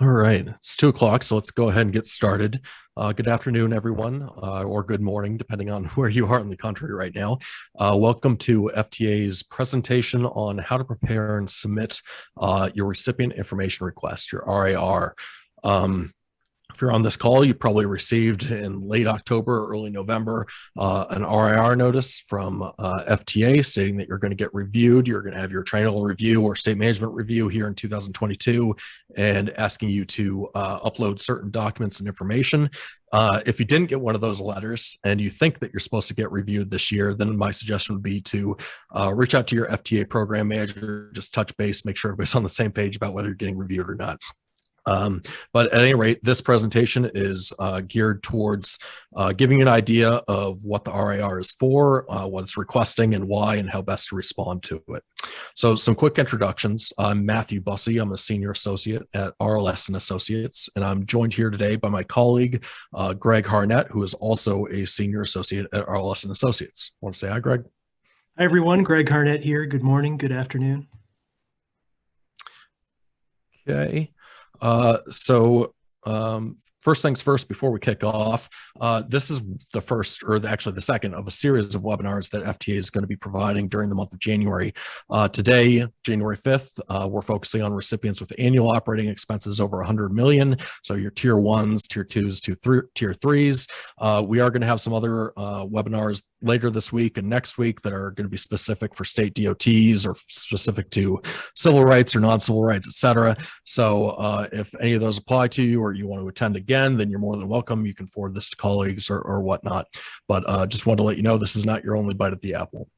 All right, it's 2 o'clock, so let's go ahead and get started. Good afternoon, everyone, or good morning, depending on where you are in the country right now. Welcome to FTA's presentation on how to prepare and submit your Recipient Information Request, your RAR. If you're on this call, you probably received in late October, early November, an RIR notice from FTA stating that you're going to get reviewed. You're going to have your triennial review or state management review here in 2022 and asking you to upload certain documents and information. If you didn't get one of those letters and you think that you're supposed to get reviewed this year, then my suggestion would be to reach out to your FTA program manager, just touch base, make sure everybody's on the same page about whether you're getting reviewed or not. But at any rate, this presentation is geared towards giving you an idea of what the RAR is for, what it's requesting, and why, and how best to respond to it. So some quick introductions. I'm Matthew Bussey. I'm a senior associate at RLS & Associates, and I'm joined here today by my colleague, Greg Harnett, who is also a senior associate at RLS & Associates. Want to say hi, Greg? Hi, everyone. Greg Harnett here. Good morning. Good afternoon. Okay. First things first, before we kick off, this is the first, or actually the second of a series of webinars that FTA is going to be providing during the month of January. Today, January 5th, we're focusing on recipients with annual operating expenses over 100 million. So your tier ones, tier twos, tier threes. We are going to have some other webinars later this week and next week that are going to be specific for state DOTs or specific to civil rights or non-civil rights, et cetera. So if any of those apply to you or you want to attend again, then you're more than welcome. You can forward this to colleagues or whatnot. But just wanted to let you know this is not your only bite at the apple.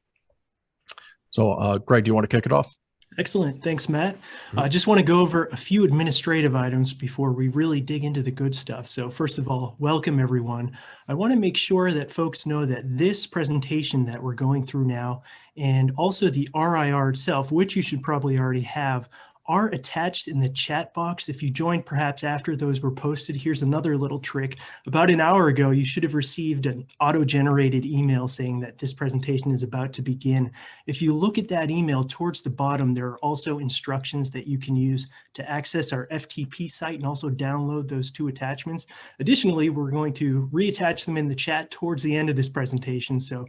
So Greg, do you want to kick it off? Excellent. Thanks, Matt. I just want to go over a few administrative items before we really dig into the good stuff. So first of all, welcome everyone. I want to make sure that folks know that this presentation that we're going through now, and also the RIR itself, which you should probably already have, are attached in the chat box. If you joined perhaps after those were posted, here's another little trick. About an hour ago, you should have received an auto-generated email saying that this presentation is about to begin. If you look at that email towards the bottom, there are also instructions that you can use to access our FTP site and also download those two attachments. Additionally, we're going to reattach them in the chat towards the end of this presentation. So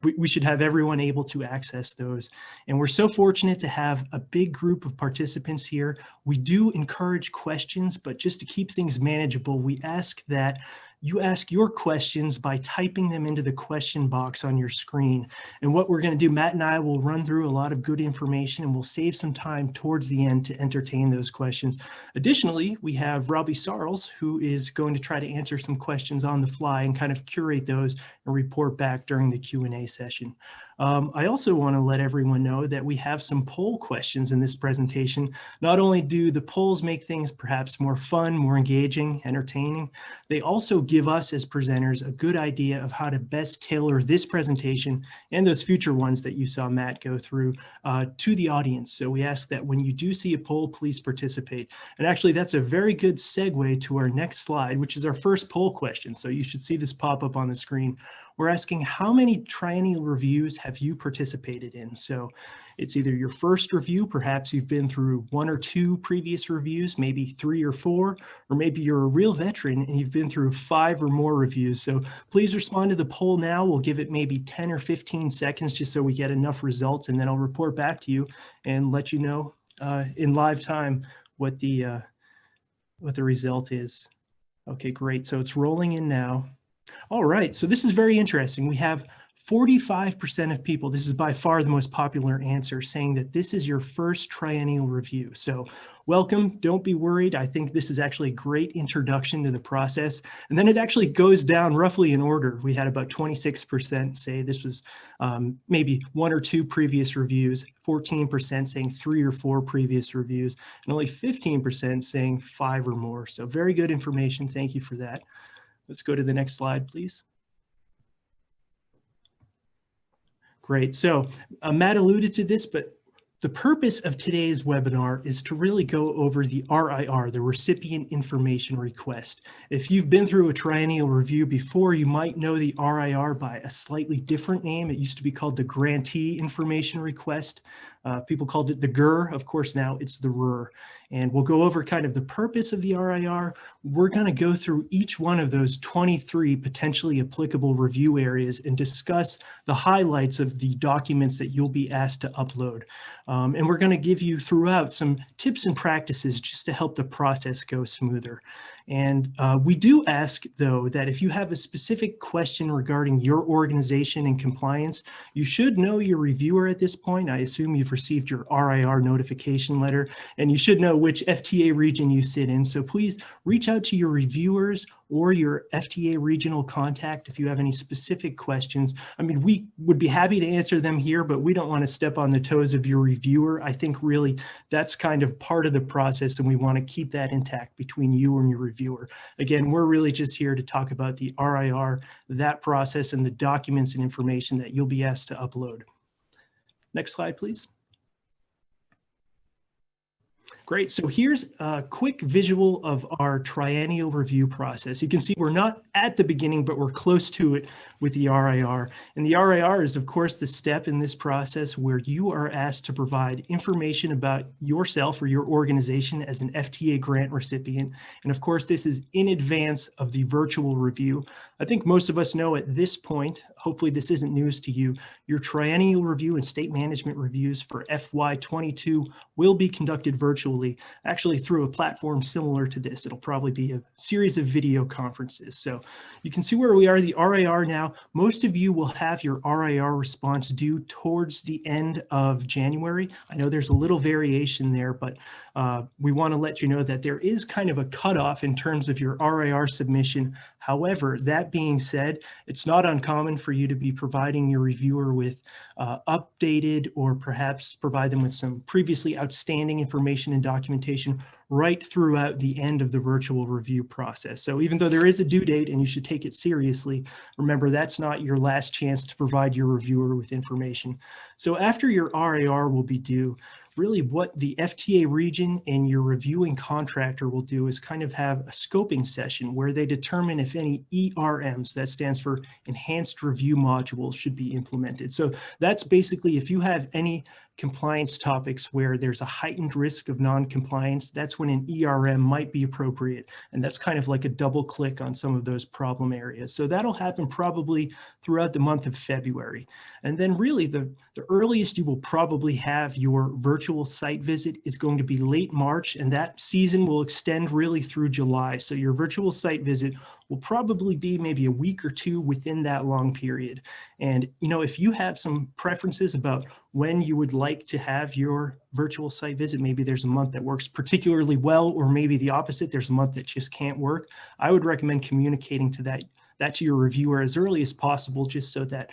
we should have everyone able to access those. And we're so fortunate to have a big group of participants here. We do encourage questions, but just to keep things manageable, we ask that you ask your questions by typing them into the question box on your screen. And what we're going to do, Matt and I will run through a lot of good information and we'll save some time towards the end to entertain those questions. Additionally, we have Robbie Sarles, who is going to try to answer some questions on the fly and kind of curate those and report back during the Q&A session. I also want to let everyone know that we have some poll questions in this presentation. Not only do the polls make things perhaps more fun, more engaging, entertaining, they also give us as presenters a good idea of how to best tailor this presentation and those future ones that you saw Matt go through to the audience. So we ask that when you do see a poll, please participate. And actually, that's a very good segue to our next slide, which is our first poll question. So you should see this pop up on the screen. We're asking how many triennial reviews have you participated in? So it's either your first review, perhaps you've been through 1 or 2 previous reviews, maybe 3 or 4, or maybe you're a real veteran and you've been through 5 or more reviews. So please respond to the poll now. We'll give it maybe 10 or 15 seconds just so we get enough results, and then I'll report back to you and let you know in live time what the result is. Okay, great. So it's rolling in now. All right, so this is very interesting. We have 45% of people, this is by far the most popular answer, saying that this is your first triennial review. So welcome, don't be worried. I think this is actually a great introduction to the process. And then it actually goes down roughly in order. We had about 26% say this was maybe 1 or 2 previous reviews, 14% saying 3 or 4 previous reviews, and only 15% saying 5 or more. So very good information. Thank you for that. Let's go to the next slide, please. Great. So Matt alluded to this, but The purpose of today's webinar is to really go over the RIR, the Recipient Information Request. If you've been through a triennial review before, you might know the RIR by a slightly different name. It used to be called the Grantee Information Request. People called it the GIR. Of course, now it's the RIR. And we'll go over kind of the purpose of the RIR. We're going to go through each one of those 23 potentially applicable review areas and discuss the highlights of the documents that you'll be asked to upload. And we're going to give you throughout some tips and practices just to help the process go smoother. And we do ask, though, that if you have a specific question regarding your organization and compliance, you should know your reviewer at this point. I assume you've received your RIR notification letter, and you should know which FTA region you sit in. So please reach out to your reviewers or your FTA regional contact if you have any specific questions. I mean, we would be happy to answer them here, but we don't want to step on the toes of your reviewer. I think really that's kind of part of the process, and we want to keep that intact between you and your reviewer. Again, we're really just here to talk about the RIR, that process, and the documents and information that you'll be asked to upload. Next slide, please. Great, so here's a quick visual of our triennial review process. You can see we're not at the beginning, but we're close to it with the RIR. And the RIR is, of course, the step in this process where you are asked to provide information about yourself or your organization as an FTA grant recipient. And of course, this is in advance of the virtual review. I think most of us know at this point, hopefully this isn't news to you, your triennial review and state management reviews for FY22 will be conducted virtually, actually through a platform similar to this. It'll probably be a series of video conferences. So you can see where we are, the RIR now. Most of you will have your RIR response due towards the end of January. I know there's a little variation there, but we want to let you know that there is kind of a cutoff in terms of your RIR submission. However, that being said, it's not uncommon for you to be providing your reviewer with updated or perhaps provide them with some previously outstanding information and documentation right throughout the end of the virtual review process. So even though there is a due date and you should take it seriously, remember that's not your last chance to provide your reviewer with information. So after your RIR will be due, really what the FTA region and your reviewing contractor will do is kind of have a scoping session where they determine if any ERMs, that stands for Enhanced Review Modules, should be implemented. So that's basically if you have any compliance topics where there's a heightened risk of non-compliance, that's when an ERM might be appropriate. And that's kind of like a double click on some of those problem areas. So that'll happen probably throughout the month of February. And then really the earliest you will probably have your virtual site visit is going to be late March, and that season will extend really through July. So your virtual site visit will probably be maybe a week or two within that long period. And, you know, if you have some preferences about when you would like to have your virtual site visit, maybe there's a month that works particularly well, or maybe the opposite, there's a month that just can't work, I would recommend communicating to that to your reviewer as early as possible, just so that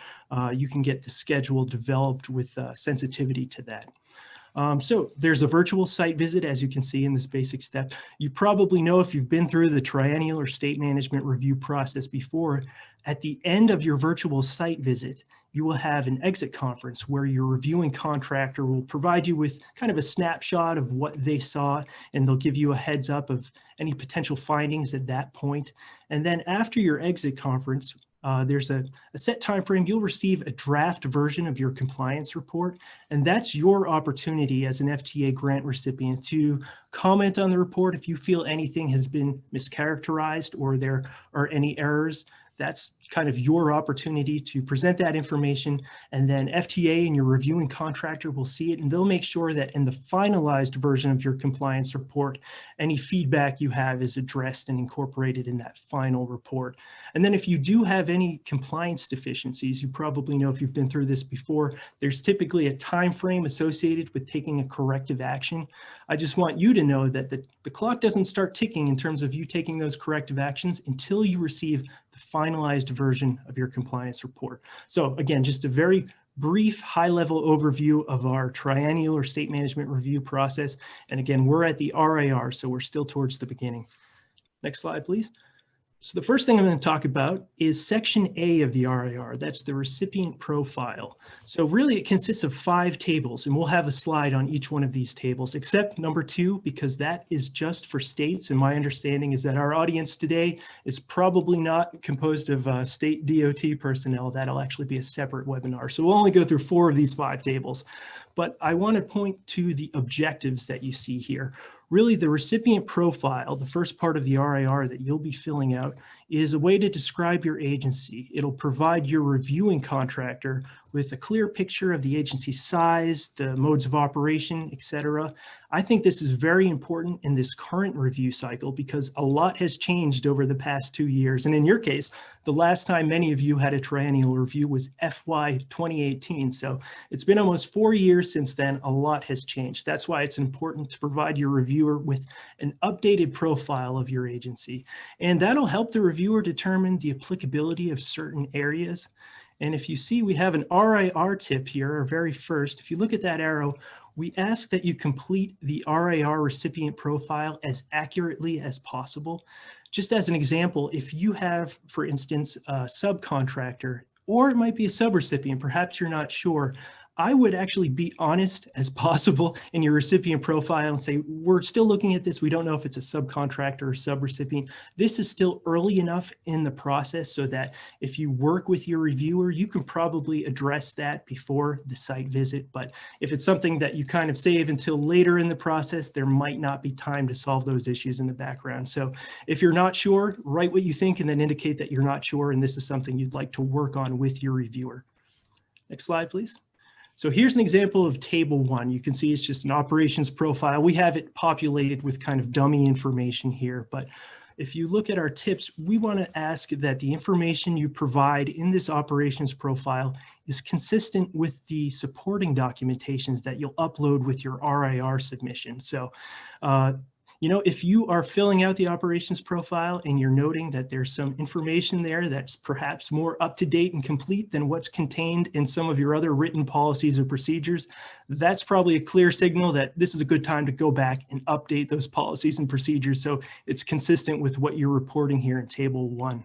you can get the schedule developed with sensitivity to that. So there's a virtual site visit, as you can see in this basic step. You probably know, if you've been through the triennial or state management review process before, at the end of your virtual site visit, you will have an exit conference where your reviewing contractor will provide you with kind of a snapshot of what they saw, and they'll give you a heads up of any potential findings at that point. And then after your exit conference, there's a set time frame. You'll receive a draft version of your compliance report, and that's your opportunity as an FTA grant recipient to comment on the report. If you feel anything has been mischaracterized or there are any errors, that's kind of your opportunity to present that information, and then FTA and your reviewing contractor will see it, and they'll make sure that in the finalized version of your compliance report, any feedback you have is addressed and incorporated in that final report. And then if you do have any compliance deficiencies, you probably know, if you've been through this before, there's typically a time frame associated with taking a corrective action. I just want you to know that the clock doesn't start ticking in terms of you taking those corrective actions until you receive the finalized version of your compliance report. So again, just a very brief high-level overview of our triennial or state management review process. And again, we're at the RIR, so we're still towards the beginning. Next slide, please. So the first thing I'm going to talk about is Section A of the RIR. That's the recipient profile. So really it consists of 5 tables, and we'll have a slide on each one of these tables, except number 2, because that is just for states. And my understanding is that our audience today is probably not composed of state DOT personnel. That'll actually be a separate webinar. So we'll only go through 4 of these 5 tables. But I want to point to the objectives that you see here. Really, the recipient profile, the first part of the RIR that you'll be filling out, is a way to describe your agency. It'll provide your reviewing contractor with a clear picture of the agency's size, the modes of operation, etc. I think this is very important in this current review cycle because a lot has changed over the past 2 years. And in your case, the last time many of you had a triennial review was FY 2018. So it's been almost 4 years since then. A lot has changed. That's why it's important to provide your reviewer with an updated profile of your agency. And that'll help the reviewer determine the applicability of certain areas. And if you see, we have an RIR tip here, our very first. If you look at that arrow, we ask that you complete the RIR recipient profile as accurately as possible. Just as an example, if you have, for instance, a subcontractor, or it might be a subrecipient, perhaps you're not sure, I would actually be honest as possible in your recipient profile and say, we're still looking at this. We don't know if it's a subcontractor or subrecipient. This is still early enough in the process so that if you work with your reviewer, you can probably address that before the site visit. But if it's something that you kind of save until later in the process, there might not be time to solve those issues in the background. So if you're not sure, write what you think and then indicate that you're not sure and this is something you'd like to work on with your reviewer. Next slide, please. So here's an example of table 1. You can see it's just an operations profile. We have it populated with kind of dummy information here, but if you look at our tips, we want to ask that the information you provide in this operations profile is consistent with the supporting documentations that you'll upload with your RIR submission. So, you know, if you are filling out the operations profile and you're noting that there's some information there that's perhaps more up to date and complete than what's contained in some of your other written policies or procedures, that's probably a clear signal that this is a good time to go back and update those policies and procedures so it's consistent with what you're reporting here in table 1.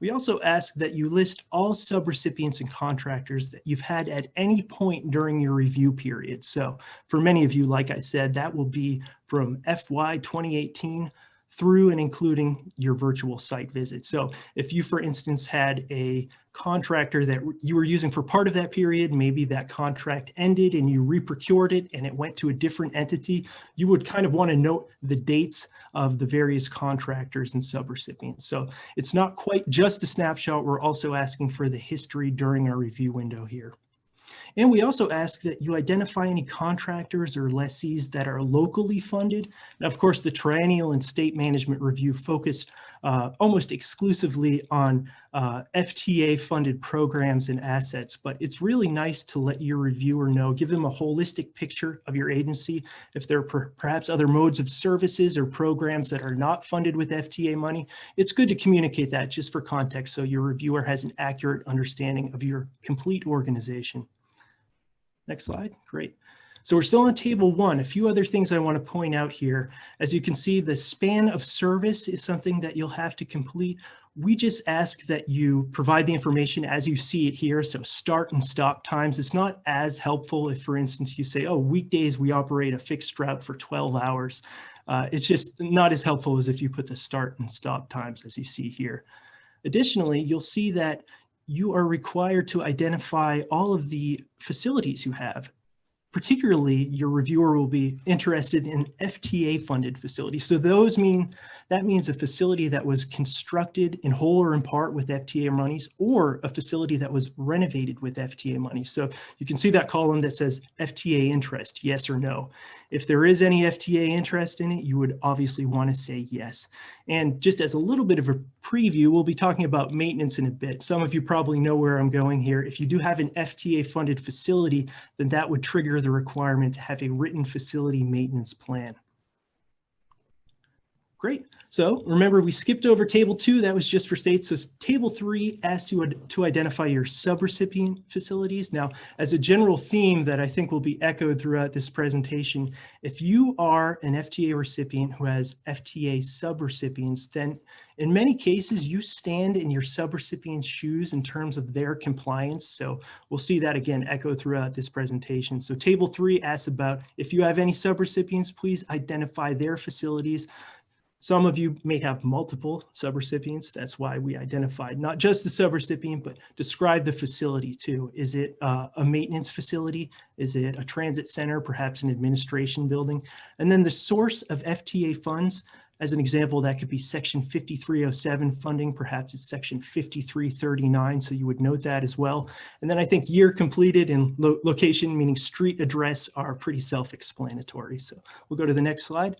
We also ask that you list all subrecipients and contractors that you've had at any point during your review period. So for many of you, like I said, that will be from FY 2018 through and including your virtual site visit. So if you, for instance, had a contractor that you were using for part of that period, maybe that contract ended and you reprocured it and it went to a different entity, you would kind of want to note the dates of the various contractors and subrecipients. So it's not quite just a snapshot. We're also asking for the history during our review window here. And we also ask that you identify any contractors or lessees that are locally funded. Now, of course, the Triennial and State Management Review focused almost exclusively on FTA funded programs and assets, but it's really nice to let your reviewer know, give them a holistic picture of your agency. If there are perhaps other modes of services or programs that are not funded with FTA money, it's good to communicate that just for context so your reviewer has an accurate understanding of your complete organization. Next slide. Great. So we're still on table 1. A few other things I want to point out here. As you can see, the span of service is something that you'll have to complete. We just ask that you provide the information as you see it here. So start and stop times. It's not as helpful if, for instance, you say, oh, weekdays we operate a fixed route for 12 hours. It's just not as helpful as if you put the start and stop times as you see here. Additionally, you'll see that you are required to identify all of the facilities you have. Particularly, your reviewer will be interested in FTA funded facilities. So that means a facility that was constructed in whole or in part with FTA monies, or a facility that was renovated with FTA money. So you can see that column that says FTA interest, yes or no. If there is any FTA interest in it, you would obviously want to say yes. And just as a little bit of a preview, we'll be talking about maintenance in a bit. Some of you probably know where I'm going here. If you do have an FTA funded facility, then that would trigger the requirement to have a written facility maintenance plan. Great. So remember, we skipped over table 2. That was just for states. So table 3 asks you to identify your subrecipient facilities. Now, as a general theme that I think will be echoed throughout this presentation, if you are an FTA recipient who has FTA subrecipients, then in many cases, you stand in your subrecipient's shoes in terms of their compliance. So we'll see that again echo throughout this presentation. So table 3 asks about if you have any subrecipients, please identify their facilities. Some of you may have multiple subrecipients. That's why we identified not just the subrecipient, but describe the facility too. Is it a maintenance facility? Is it a transit center, perhaps an administration building? And then the source of FTA funds, as an example, that could be section 5307 funding, perhaps it's section 5339, so you would note that as well. And then I think year completed and location, meaning street address, are pretty self-explanatory. So we'll go to the next slide.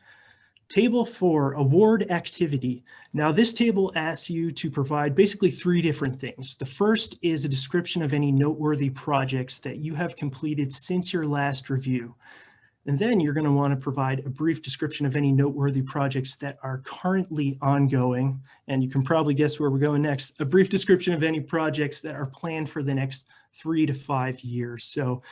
Table 4, award activity. Now this table asks you to provide basically 3 different things. The first is a description of any noteworthy projects that you have completed since your last review. And then you're going to want to provide a brief description of any noteworthy projects that are currently ongoing. And you can probably guess where we're going next. A brief description of any projects that are planned for the next 3 to 5 years. So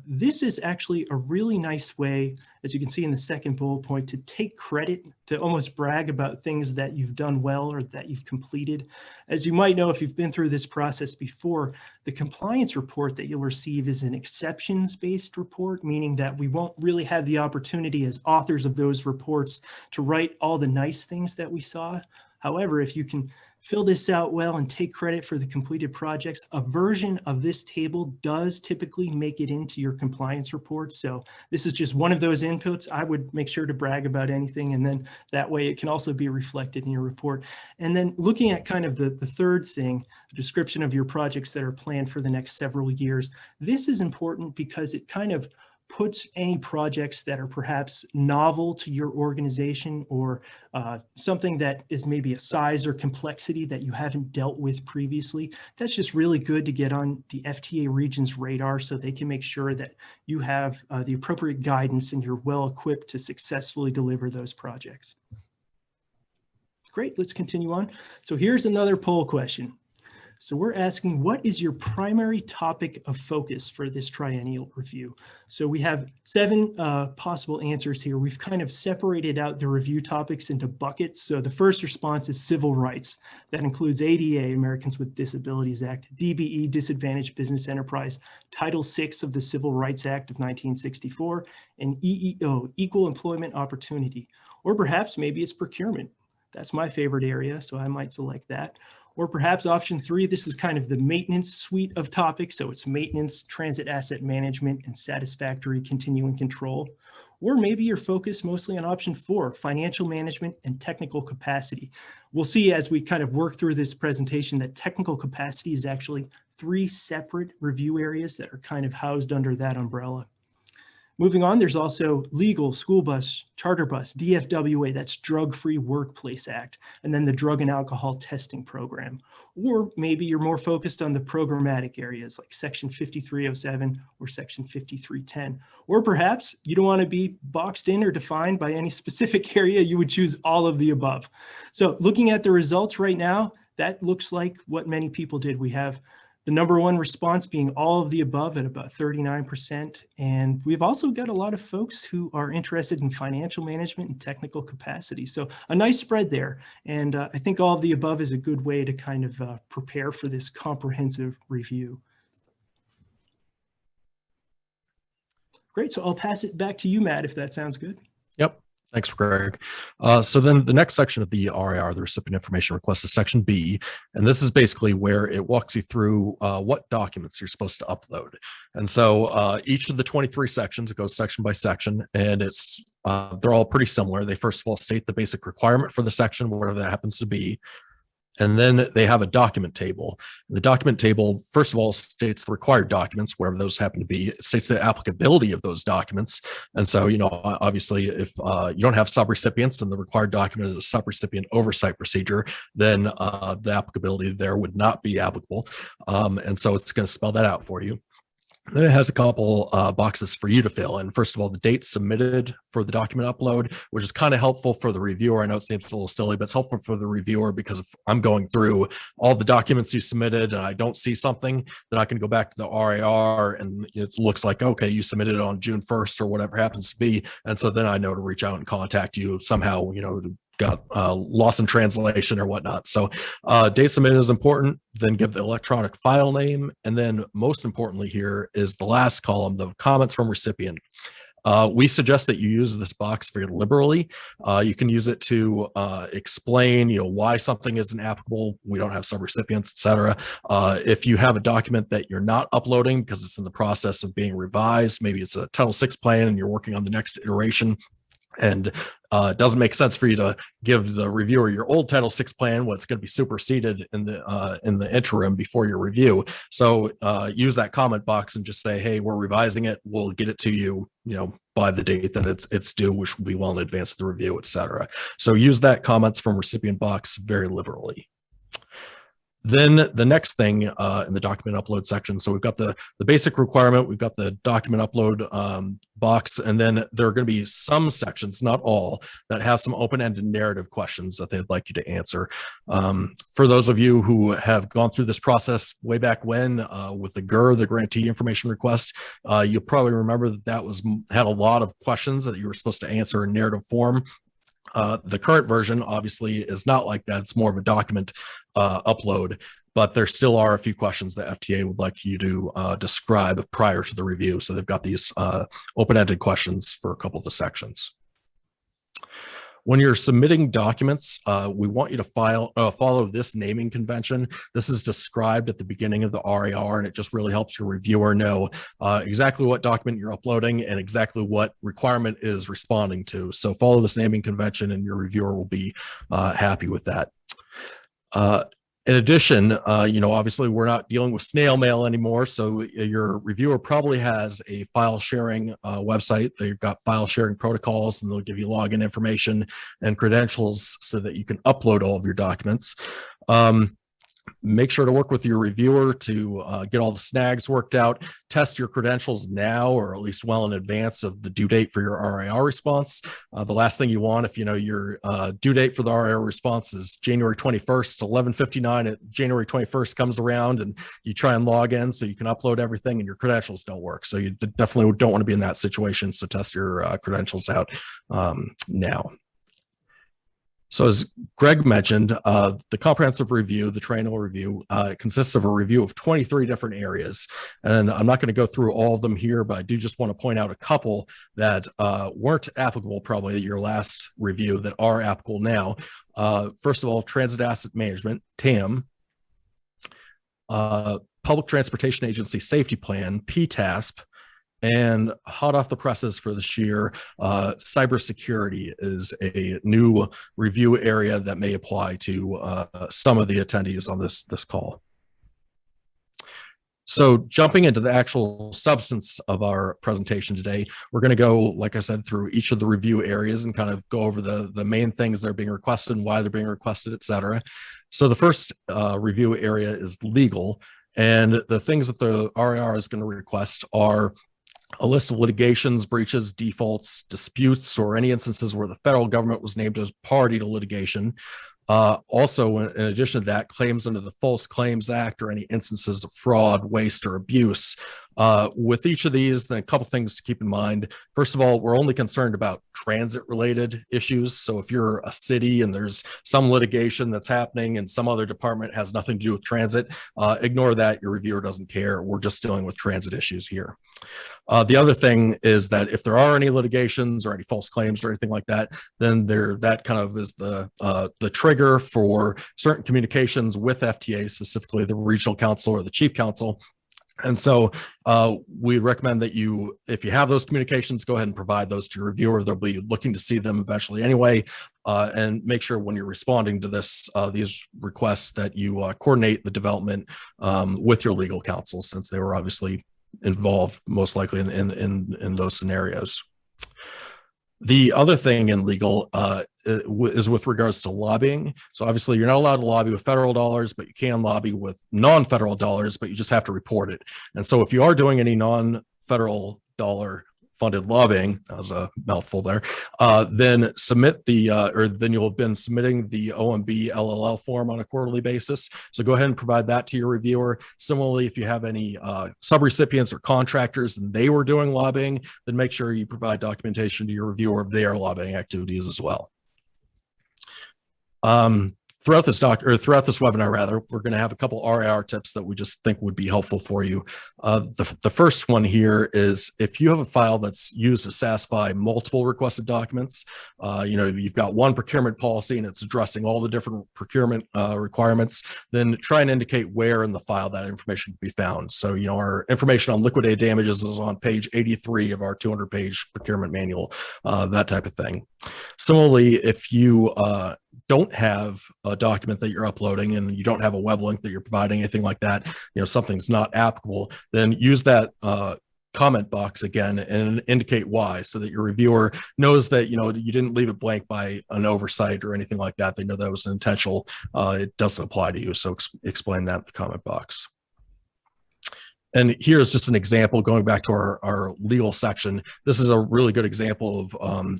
this is actually a really nice way, as you can see in the second bullet point, to take credit, to almost brag about things that you've done well or that you've completed. As you might know, if you've been through this process before, the compliance report that you'll receive is an exceptions-based report, meaning that we won't really have the opportunity as authors of those reports to write all the nice things that we saw. However, if you can fill this out well and take credit for the completed projects, a version of this table does typically make it into your compliance report. So this is just one of those inputs. I would make sure to brag about anything, and then that way it can also be reflected in your report. And then looking at kind of the third thing, the description of your projects that are planned for the next several years. This is important because it kind of puts any projects that are perhaps novel to your organization or something that is maybe a size or complexity that you haven't dealt with previously. That's just really good to get on the FTA region's radar so they can make sure that you have the appropriate guidance and you're well equipped to successfully deliver those projects. Great, let's continue on. So here's another poll question. So we're asking, what is your primary topic of focus for this triennial review? So we have 7 possible answers here. We've kind of separated out the review topics into buckets. So the first response is civil rights. That includes ADA, Americans with Disabilities Act, DBE, Disadvantaged Business Enterprise, Title VI of the Civil Rights Act of 1964, and EEO, Equal Employment Opportunity. Or perhaps maybe it's procurement. That's my favorite area, so I might select that. Or perhaps option 3, this is kind of the maintenance suite of topics. So it's maintenance, transit asset management, and satisfactory continuing control. Or maybe you're focused mostly on option 4, financial management and technical capacity. We'll see as we kind of work through this presentation that technical capacity is actually 3 separate review areas that are kind of housed under that umbrella. Moving on, there's also legal, school bus, charter bus, DFWA, that's Drug-Free Workplace Act, and then the drug and alcohol testing program. Or maybe you're more focused on the programmatic areas like section 5307 or section 5310. Or perhaps you don't want to be boxed in or defined by any specific area, you would choose all of the above. So looking at the results right now, that looks like what many people did. We have the number 1 response being all of the above at about 39%. And we've also got a lot of folks who are interested in financial management and technical capacity. So a nice spread there. And I think all of the above is a good way to kind of prepare for this comprehensive review. Great, so I'll pass it back to you, Matt, if that sounds good. Yep. Thanks, Greg. So then the next section of the RIR, the Recipient Information Request, is section B. And this is basically where it walks you through what documents you're supposed to upload. And so each of the 23 sections, it goes section by section, and it's they're all pretty similar. They first of all state the basic requirement for the section, whatever that happens to be. And then they have a document table. The document table, first of all, states the required documents, wherever those happen to be. It states the applicability of those documents. And so, you know, obviously, if you don't have subrecipients, then the required document is a subrecipient oversight procedure, then the applicability there would not be applicable. And so it's going to spell that out for you. Then it has a couple boxes for you to fill in. First of all, the date submitted for the document upload, which is kind of helpful for the reviewer. I know it seems a little silly, but it's helpful for the reviewer because if I'm going through all the documents you submitted and I don't see something, then I can go back to the RAR and it looks like, okay, you submitted it on June 1st or whatever happens to be. And so then I know to reach out and contact you somehow, got lost in translation or whatnot. So date submitted is important. Then give the electronic file name. And then most importantly here is the last column, the comments from recipient. We suggest that you use this box very liberally. You can use it to explain, why something isn't applicable. We don't have subrecipients, etc. If you have a document that you're not uploading because it's in the process of being revised, maybe it's a Title VI plan and you're working on the next iteration, and it doesn't make sense for you to give the reviewer your old Title VI plan, what's going to be superseded in the interim before your review. So use that comment box and just say, hey, we're revising it. We'll get it to you, by the date that it's due, which will be well in advance of the review, etc. So use that comments from recipient box very liberally. Then the next thing in the document upload section, so we've got the basic requirement, we've got the document upload box, and then there are going to be some sections, not all, that have some open-ended narrative questions that they'd like you to answer. For those of you who have gone through this process way back when with the GIR, the Grantee Information Request, you'll probably remember that had a lot of questions that you were supposed to answer in narrative form. The current version obviously is not like that. It's more of a document upload, but there still are a few questions that FTA would like you to describe prior to the review. So they've got these open-ended questions for a couple of the sections. When you're submitting documents, we want you to follow this naming convention. This is described at the beginning of the RAR, and it just really helps your reviewer know exactly what document you're uploading and exactly what requirement it is responding to. So follow this naming convention, and your reviewer will be happy with that. In addition, obviously we're not dealing with snail mail anymore. So your reviewer probably has a file sharing website. They've got file sharing protocols, and they'll give you login information and credentials so that you can upload all of your documents. Make sure to work with your reviewer to get all the snags worked out. Test your credentials now, or at least well in advance of the due date for your RAR response. The last thing you want, if your due date for the RAR response is January 21st, 11:59, January 21st comes around and you try and log in so you can upload everything and your credentials don't work. So you definitely don't want to be in that situation. So test your credentials out now. So as Greg mentioned, the comprehensive review, the triennial review, consists of a review of 23 different areas. And I'm not going to go through all of them here, but I do just want to point out a couple that weren't applicable probably at your last review that are applicable now. First of all, Transit Asset Management, TAM, Public Transportation Agency Safety Plan, PTASP, and hot off the presses for this year, cybersecurity is a new review area that may apply to some of the attendees on this call. So jumping into the actual substance of our presentation today, we're going to go, like I said, through each of the review areas and kind of go over the main things that are being requested and why they're being requested, et cetera. So the first review area is legal. And the things that the RAR is going to request are a list of litigations, breaches, defaults, disputes, or any instances where the federal government was named as party to litigation. Also, in addition to that, claims under the False Claims Act or any instances of fraud, waste, or abuse. With each of these, then a couple things to keep in mind. First of all, we're only concerned about transit-related issues. So if you're a city and there's some litigation that's happening and some other department has nothing to do with transit, ignore that. Your reviewer doesn't care. We're just dealing with transit issues here. The other thing is that if there are any litigations or any false claims or anything like that, then that kind of is the trigger for certain communications with FTA, specifically the regional counsel or the chief counsel. And so we recommend that if you have those communications, go ahead and provide those to your reviewer. They'll be looking to see them eventually anyway, and make sure when you're responding to these requests that you coordinate the development with your legal counsel, since they were obviously involved most likely in those scenarios. The other thing in legal is with regards to lobbying. So obviously you're not allowed to lobby with federal dollars, but you can lobby with non-federal dollars, but you just have to report it. And so if you are doing any non-federal dollar funded lobbying, that was a mouthful there, then submit the, or then you'll have been submitting the OMB LLL form on a quarterly basis. So go ahead and provide that to your reviewer. Similarly, if you have any subrecipients or contractors and they were doing lobbying, then make sure you provide documentation to your reviewer of their lobbying activities as well. Throughout this webinar, rather, we're going to have a couple RIR tips that we just think would be helpful for you. The first one here is if you have a file that's used to satisfy multiple requested documents, you've got one procurement policy and it's addressing all the different procurement requirements, then try and indicate where in the file that information can be found. So, our information on liquidated damages is on page 83 of our 200-page procurement manual, that type of thing. Similarly, if you don't have a document that you're uploading and you don't have a web link that you're providing, anything like that, something's not applicable, then use that comment box again and indicate why, so that your reviewer knows that, you didn't leave it blank by an oversight or anything like that. They know that was intentional. It doesn't apply to you. So explain that in the comment box. And here's just an example going back to our legal section. This is a really good example of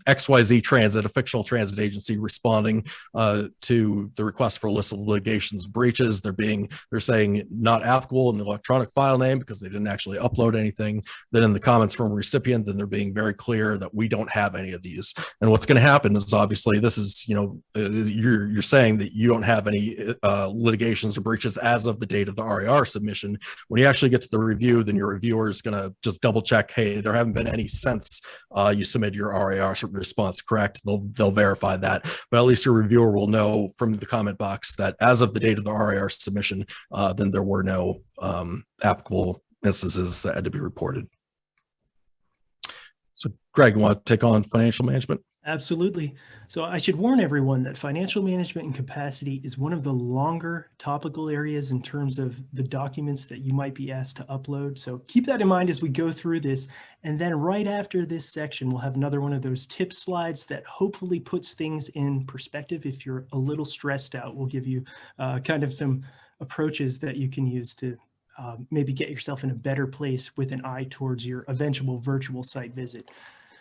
XYZ Transit, a fictional transit agency, responding to the request for illicit litigations breaches. They're saying not applicable in the electronic file name because they didn't actually upload anything. Then in the comments from a recipient, then they're being very clear that we don't have any of these. And what's going to happen is obviously this is, you're saying that you don't have any litigations or breaches as of the date of the RIR submission. When you actually get to the review, then your reviewer is going to just double check, hey, there haven't been any since you submitted your RIR response correct. They'll verify that, but at least your reviewer will know from the comment box that as of the date of the RIR submission, then there were no applicable instances that had to be reported. So Greg, you want to take on financial management? Absolutely. So I should warn everyone that financial management and capacity is one of the longer topical areas in terms of the documents that you might be asked to upload. So keep that in mind as we go through this. And then right after this section, we'll have another one of those tip slides that hopefully puts things in perspective. If you're a little stressed out, we'll give you kind of some approaches that you can use to maybe get yourself in a better place with an eye towards your eventual virtual site visit.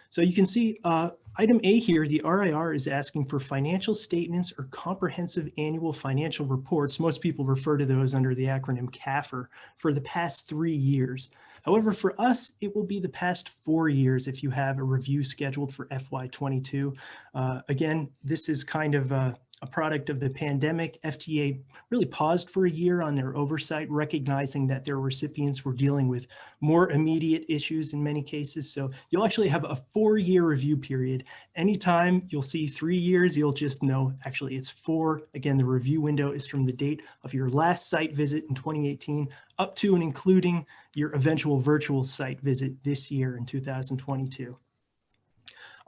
So you can see item A here, the RIR is asking for financial statements or comprehensive annual financial reports. Most people refer to those under the acronym CAFR for the past 3 years. However, for us, it will be the past 4 years if you have a review scheduled for FY22. Again, this is kind of a product of the pandemic. FTA really paused for a year on their oversight, recognizing that their recipients were dealing with more immediate issues in many cases. So you'll actually have a 4-year review period. Anytime you'll see 3 years, you'll just know actually it's 4. Again, the review window is from the date of your last site visit in 2018 up to and including your eventual virtual site visit this year in 2022.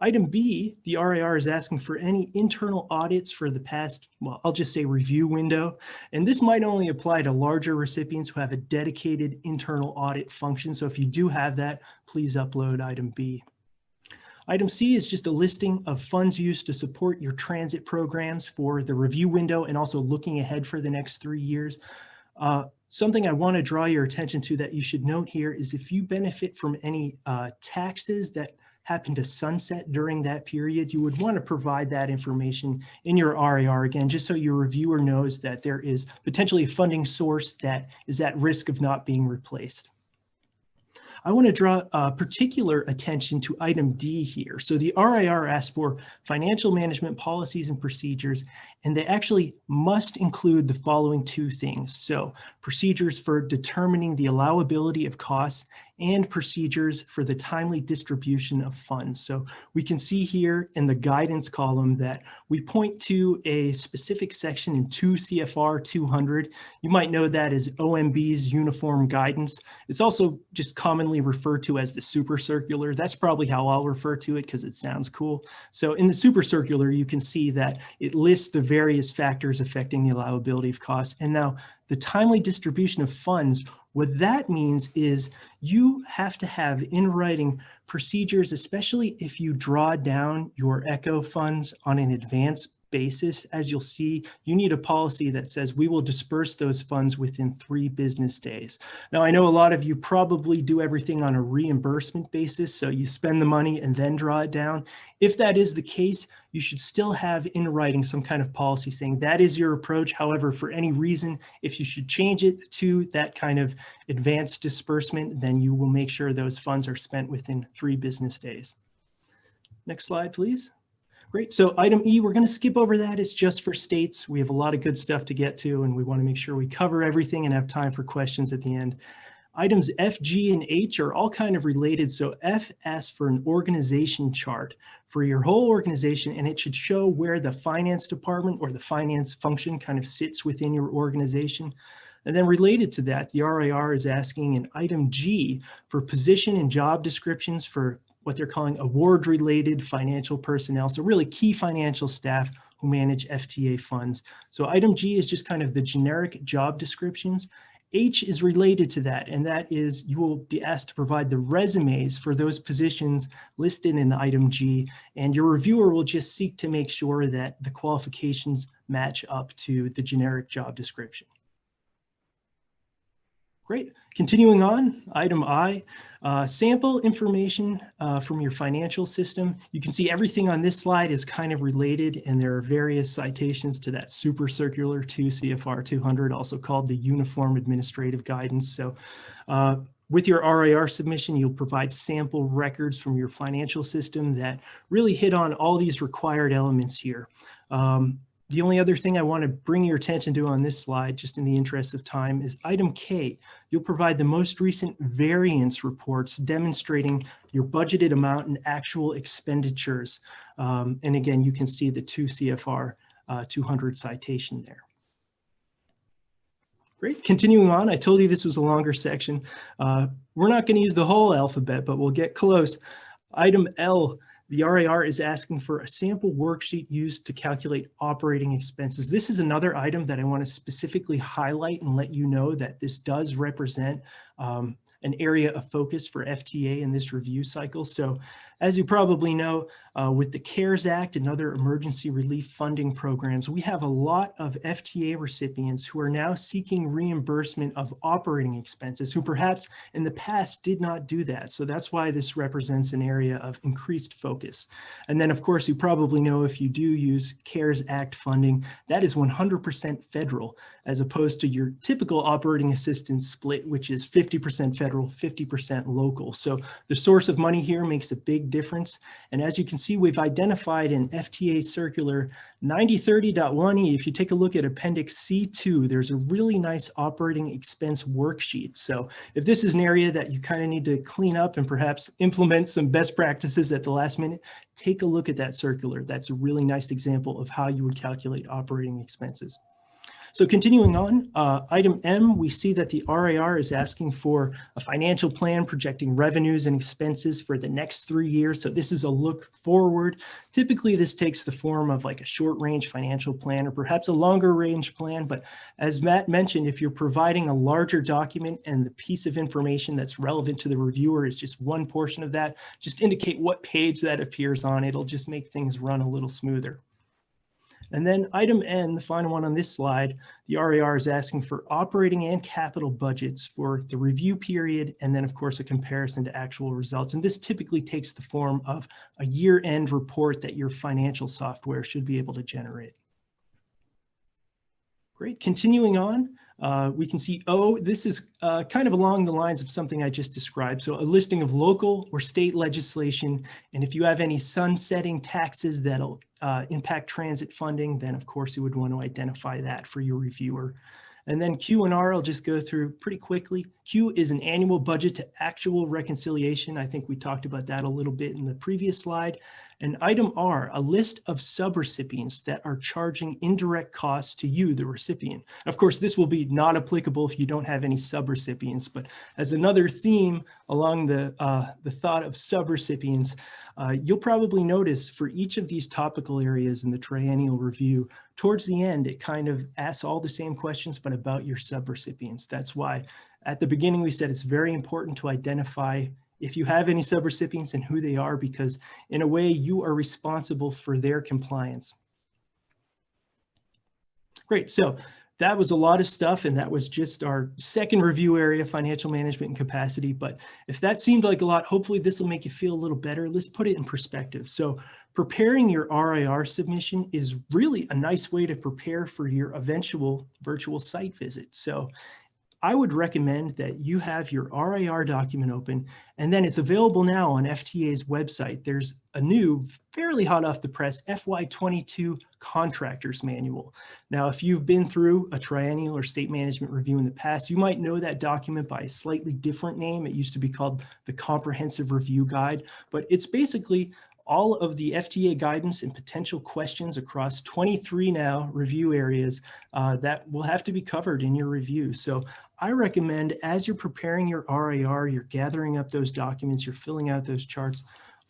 Item B, the RIR is asking for any internal audits for the past, well, I'll just say review window. And this might only apply to larger recipients who have a dedicated internal audit function. So if you do have that, please upload item B. Item C is just a listing of funds used to support your transit programs for the review window and also looking ahead for the next 3 years. Something I want to draw your attention to that you should note here is if you benefit from any taxes that happen to sunset during that period, you would want to provide that information in your RIR again, just so your reviewer knows that there is potentially a funding source that is at risk of not being replaced. I want to draw particular attention to item D here. So the RIR asks for financial management policies and procedures, and they actually must include the following 2 things. So procedures for determining the allowability of costs and procedures for the timely distribution of funds. So we can see here in the guidance column that we point to a specific section in 2 CFR 200. You might know that as OMB's uniform guidance. It's also just commonly referred to as the super circular. That's probably how I'll refer to it because it sounds cool. So in the super circular, you can see that it lists the various factors affecting the allowability of costs. And now the timely distribution of funds What that means is you have to have in writing procedures, especially if you draw down your ECHO funds on an advance basis. As you'll see, you need a policy that says we will disperse those funds within 3 business days. Now, I know a lot of you probably do everything on a reimbursement basis, so you spend the money and then draw it down. If that is the case, you should still have in writing some kind of policy saying that is your approach. However, for any reason, if you should change it to that kind of advanced disbursement, then you will make sure those funds are spent within 3 business days. Next slide, please. Great. So item E, we're going to skip over that. It's just for states. We have a lot of good stuff to get to, and we want to make sure we cover everything and have time for questions at the end. Items F, G, and H are all kind of related. So F asks for an organization chart for your whole organization, and it should show where the finance department or the finance function kind of sits within your organization. And then related to that, the RIR is asking in item G for position and job descriptions for what they're calling award-related financial personnel. So really key financial staff who manage FTA funds. So item G is just kind of the generic job descriptions. H is related to that, and that is you will be asked to provide the resumes for those positions listed in item G, and your reviewer will just seek to make sure that the qualifications match up to the generic job description. Great. Continuing on, item I, sample information from your financial system. You can see everything on this slide is kind of related, and there are various citations to that Super Circular 2 CFR 200, also called the Uniform Administrative Guidance. So with your RIR submission, you'll provide sample records from your financial system that really hit on all these required elements here. The only other thing I want to bring your attention to on this slide, just in the interest of time, is item K. You'll provide the most recent variance reports demonstrating your budgeted amount and actual expenditures. And again, you can see the 2 CFR 200 citation there. Great. Continuing on, I told you this was a longer section. We're not going to use the whole alphabet, but we'll get close. Item L. The RIR is asking for a sample worksheet used to calculate operating expenses. This is another item that I want to specifically highlight and let you know that this does represent an area of focus for FTA in this review cycle. So as you probably know, with the CARES Act and other emergency relief funding programs, we have a lot of FTA recipients who are now seeking reimbursement of operating expenses who perhaps in the past did not do that. So that's why this represents an area of increased focus. And then of course, you probably know if you do use CARES Act funding, that is 100% federal, as opposed to your typical operating assistance split, which is 50% federal, 50% local. So the source of money here makes a big difference. And as you can see, we've identified in FTA Circular 9030.1E, if you take a look at Appendix C2, there's a really nice operating expense worksheet. So if this is an area that you kind of need to clean up and perhaps implement some best practices at the last minute, take a look at that circular. That's a really nice example of how you would calculate operating expenses. So continuing on, item M, we see that the RIR is asking for a financial plan projecting revenues and expenses for the next 3 years. So this is a look forward. Typically, this takes the form of like a short range financial plan or perhaps a longer range plan. But as Matt mentioned, if you're providing a larger document and the piece of information that's relevant to the reviewer is just one portion of that, just indicate what page that appears on. It'll just make things run a little smoother. And then item N, the final one on this slide, the RIR is asking for operating and capital budgets for the review period, and then of course a comparison to actual results. And this typically takes the form of a year-end report that your financial software should be able to generate. Great, continuing on, we can see O, this is kind of along the lines of something I just described. So a listing of local or state legislation, and if you have any sunsetting taxes that'll impact transit funding, then of course you would want to identify that for your reviewer. And then Q and R, I'll just go through pretty quickly. Q is an annual budget to actual reconciliation. I think we talked about that a little bit in the previous slide. And item R, a list of subrecipients that are charging indirect costs to you, the recipient. Of course, this will be not applicable if you don't have any subrecipients, but as another theme along the thought of subrecipients, you'll probably notice for each of these topical areas in the triennial review, towards the end, it kind of asks all the same questions, but about your subrecipients. That's why At the beginning, we said it's very important to identify if you have any subrecipients and who they are, because in a way you are responsible for their compliance. Great, so that was a lot of stuff, and that was just our second review area, financial management and capacity. But if that seemed like a lot, hopefully this will make you feel a little better. Let's put it in perspective. So preparing your RIR submission is really a nice way to prepare for your eventual virtual site visit. So I would recommend that you have your RIR document open, and then it's available now on FTA's website. There's a new, fairly hot off the press, FY22 Contractor's Manual. Now, if you've been through a triennial or state management review in the past, you might know that document by a slightly different name. It used to be called the Comprehensive Review Guide, but it's basically all of the FTA guidance and potential questions across 23 now review areas that will have to be covered in your review. So I recommend, as you're preparing your RIR, you're gathering up those documents, you're filling out those charts,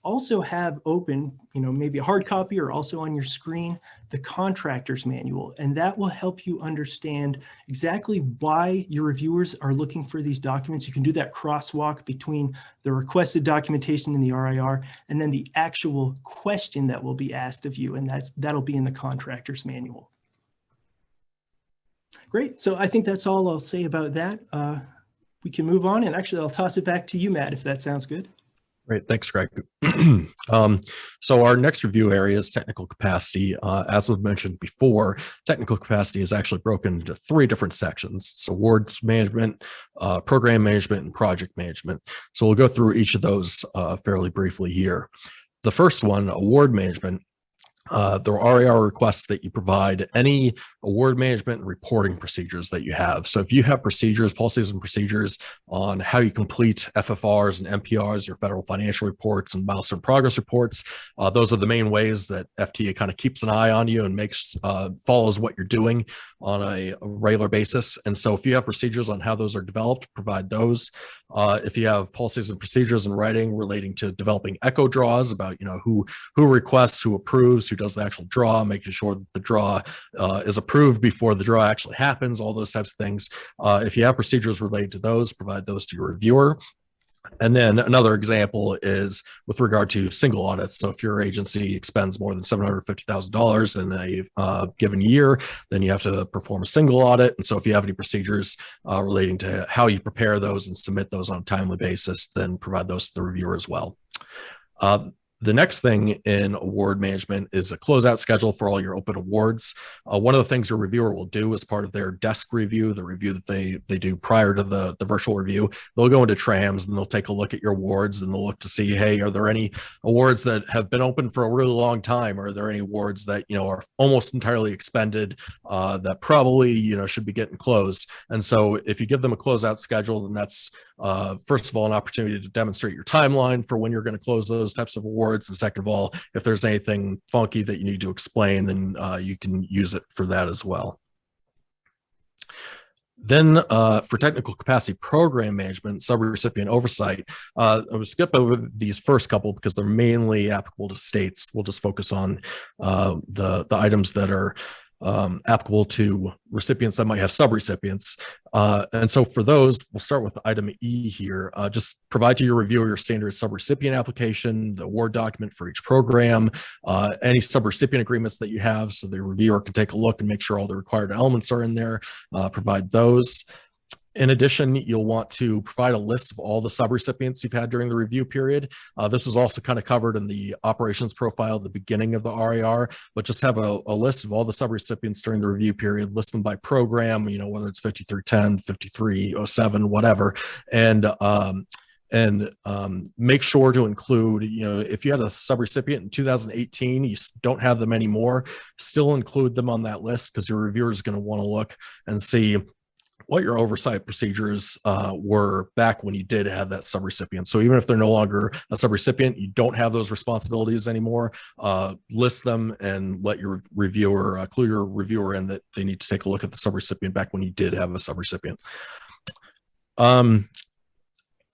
also have open, maybe a hard copy or also on your screen, the contractor's manual. And that will help you understand exactly why your reviewers are looking for these documents. You can do that crosswalk between the requested documentation in the RIR and then the actual question that will be asked of you. And that'll be in the contractor's manual. Great. So I think that's all I'll say about that. We can move on. And actually, I'll toss it back to you, Matt, if that sounds good. Great, thanks, Greg. So our next review area is technical capacity. As we've mentioned before, technical capacity is actually broken into 3 different sections. It's awards management, program management, and project management. So we'll go through each of those fairly briefly here. The first one, award management. The RAR requests that you provide any award management and reporting procedures that you have. So if you have procedures, policies and procedures on how you complete FFRs and MPRs, your federal financial reports and milestone progress reports, those are the main ways that FTA kind of keeps an eye on you and follows what you're doing on a regular basis. And so if you have procedures on how those are developed, provide those. If you have policies and procedures in writing relating to developing echo draws about, who requests, who approves, who does the actual draw, making sure that the draw is approved before the draw actually happens, all those types of things. If you have procedures related to those, provide those to your reviewer. And then another example is with regard to single audits. So if your agency expends more than $750,000 in a given year, then you have to perform a single audit. And so if you have any procedures relating to how you prepare those and submit those on a timely basis, then provide those to the reviewer as well. The next thing in award management is a closeout schedule for all your open awards. One of the things your reviewer will do as part of their desk review, the review that they do prior to the virtual review, they'll go into TRAMS and they'll take a look at your awards and they'll look to see, hey, are there any awards that have been open for a really long time? Or are there any awards that, are almost entirely expended that probably, should be getting closed? And so if you give them a closeout schedule, then that's first of all, an opportunity to demonstrate your timeline for when you're going to close those types of awards. And second of all, if there's anything funky that you need to explain, then you can use it for that as well. Then for technical capacity program management, subrecipient oversight, I will skip over these first couple because they're mainly applicable to states. We'll just focus on the items that are applicable to recipients that might have subrecipients. And so for those, we'll start with item E here. Just provide to your reviewer your standard subrecipient application, the award document for each program, any subrecipient agreements that you have so the reviewer can take a look and make sure all the required elements are in there, provide those. In addition, you'll want to provide a list of all the subrecipients you've had during the review period. This was also kind of covered in the operations profile at the beginning of the RIR, but just have a list of all the subrecipients during the review period, list them by program, whether it's 5310, 5307, whatever. And make sure to include, if you had a subrecipient in 2018, you don't have them anymore, still include them on that list because your reviewer is going to want to look and see what your oversight procedures were back when you did have that subrecipient. So even if they're no longer a subrecipient, you don't have those responsibilities anymore, list them and let your reviewer, clue your reviewer in that they need to take a look at the subrecipient back when you did have a subrecipient.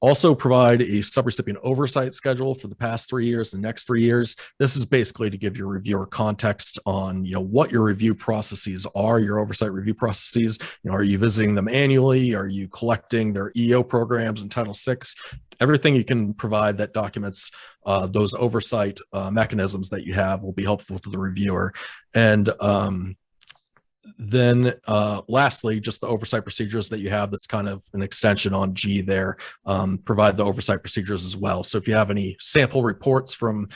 Also provide a subrecipient oversight schedule for the past 3 years, the next 3 years. This is basically to give your reviewer context on, what your review processes are, your oversight review processes. Are you visiting them annually? Are you collecting their EO programs and Title VI? Everything you can provide that documents those oversight mechanisms that you have will be helpful to the reviewer. And then lastly, just the oversight procedures that you have, that's kind of an extension on G there, provide the oversight procedures as well. So if you have any sample reports from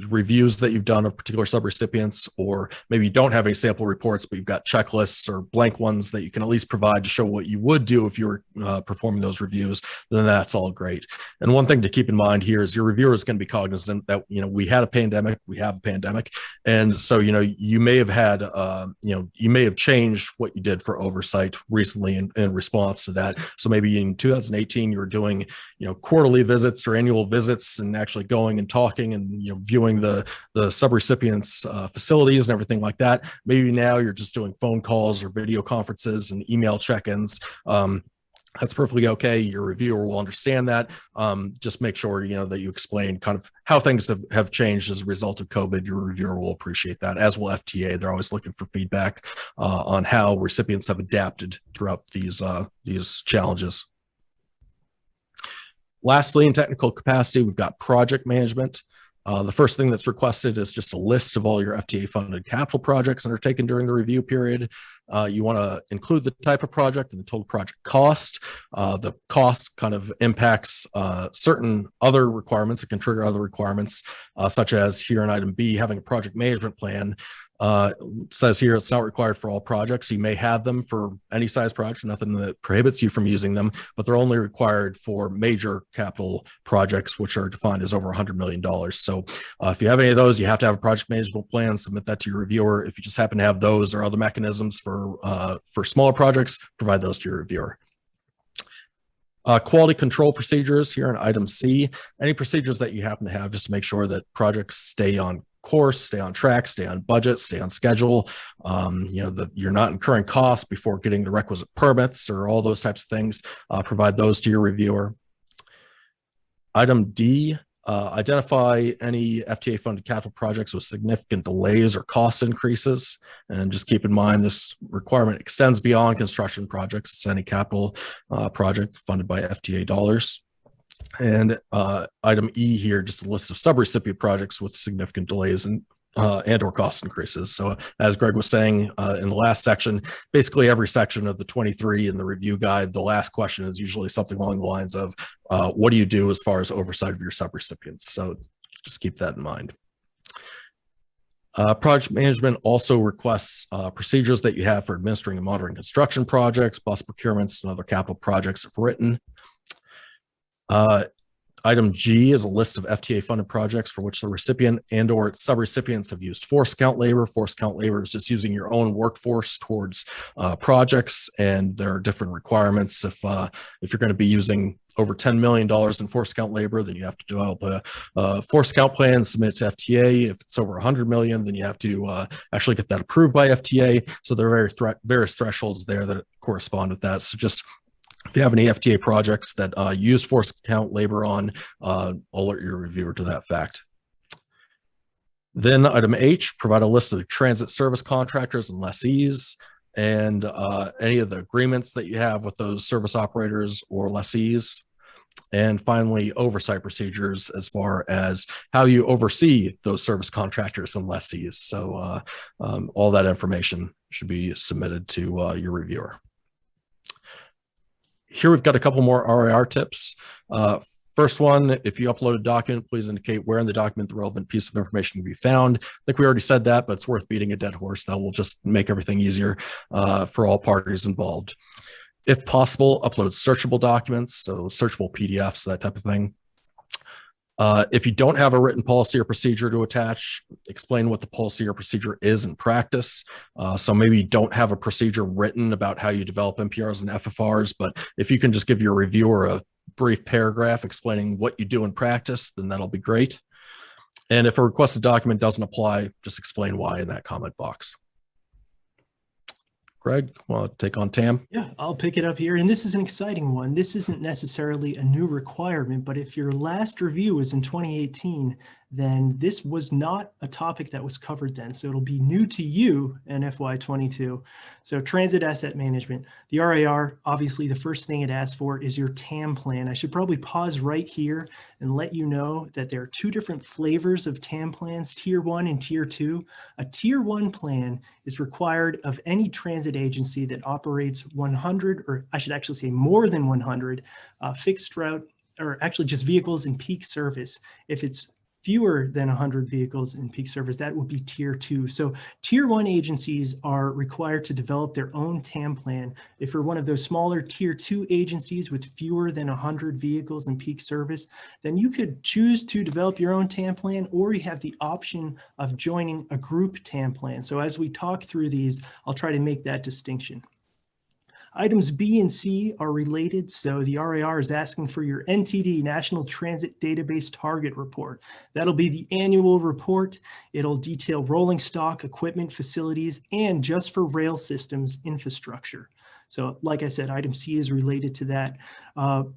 reviews that you've done of particular subrecipients, or maybe you don't have any sample reports, but you've got checklists or blank ones that you can at least provide to show what you would do if you were performing those reviews, then that's all great. And one thing to keep in mind here is your reviewer is going to be cognizant that, we had a pandemic, we have a pandemic. And so, you may have had, you may have changed what you did for oversight recently in response to that. So maybe in 2018, you were doing, quarterly visits or annual visits and actually going and talking and, viewing the subrecipients' facilities and everything like that. Maybe now you're just doing phone calls or video conferences and email check-ins. That's perfectly okay. Your reviewer will understand that. Just make sure, that you explain kind of how things have changed as a result of COVID. Your reviewer will appreciate that, as will FTA. They're always looking for feedback on how recipients have adapted throughout these challenges. Lastly, in technical capacity, we've got project management. The first thing that's requested is just a list of all your FTA-funded capital projects undertaken during the review period. You want to include the type of project and the total project cost. The cost kind of impacts certain other requirements. It can trigger other requirements, such as here in item B, having a project management plan. Says here it's not required for all projects. You may have them for any size project, nothing that prohibits you from using them, but they're only required for major capital projects, which are defined as over $100 million. So if you have any of those, you have to have a project management plan, submit that to your reviewer. If you just happen to have those or other mechanisms for smaller projects, provide those to your reviewer. Quality control procedures here in item C, any procedures that you happen to have just to make sure that projects stay on course, stay on track, stay on budget, stay on schedule. You're not incurring costs before getting the requisite permits or all those types of things. Provide those to your reviewer. Item D, identify any FTA funded capital projects with significant delays or cost increases. And just keep in mind, this requirement extends beyond construction projects. It's any capital project funded by FTA dollars. And item E here, just a list of subrecipient projects with significant delays and or cost increases. So as Greg was saying in the last section, basically every section of the 23 in the review guide, the last question is usually something along the lines of, what do you do as far as oversight of your subrecipients? So just keep that in mind. Project management also requests procedures that you have for administering and monitoring construction projects, bus procurements, and other capital projects if written. Item G is a list of FTA funded projects for which the recipient and or its subrecipients have used forced count labor. Forced count labor is just using your own workforce towards projects, and there are different requirements. If you're going to be using over $10 million in forced count labor, then you have to develop a forced count plan, submit to FTA. If it's over 100 million, then you have to actually get that approved by FTA. So there are various thresholds there that correspond with that. So just if you have any FTA projects that use forced count labor on, alert your reviewer to that fact. Then item H, provide a list of the transit service contractors and lessees and any of the agreements that you have with those service operators or lessees. And finally, oversight procedures as far as how you oversee those service contractors and lessees. So all that information should be submitted to your reviewer. Here we've got a couple more RIR tips. First one, if you upload a document, please indicate where in the document the relevant piece of information can be found. I think we already said that, but it's worth beating a dead horse. That will just make everything easier for all parties involved. If possible, upload searchable documents, so searchable PDFs, that type of thing. If you don't have a written policy or procedure to attach, explain what the policy or procedure is in practice. So maybe you don't have a procedure written about how you develop NPRs and FFRs, but if you can just give your reviewer a brief paragraph explaining what you do in practice, then that'll be great. And if a requested document doesn't apply, just explain why in that comment box. Greg, want to take on TAM? Yeah, I'll pick it up here. And this is an exciting one. This isn't necessarily a new requirement, but if your last review was in 2018, then this was not a topic that was covered then. So it'll be new to you in FY22. So transit asset management, the RAR, obviously the first thing it asks for is your TAM plan. I should probably pause right here and let you know that there are two different flavors of TAM plans, Tier 1 and Tier 2. A Tier 1 plan is required of any transit agency that operates 100, or I should actually say more than 100, fixed route, or actually just vehicles in peak service. If it's fewer than 100 vehicles in peak service, that would be Tier 2. So Tier 1 agencies are required to develop their own TAM plan. If you're one of those smaller Tier 2 agencies with fewer than 100 vehicles in peak service, then you could choose to develop your own TAM plan, or you have the option of joining a group TAM plan. So as we talk through these, I'll try to make that distinction. Items B and C are related, so the RAR is asking for your NTD, National Transit Database Target Report. That'll be the annual report. It'll detail rolling stock, equipment, facilities, and just for rail systems infrastructure. So like I said, item C is related to that.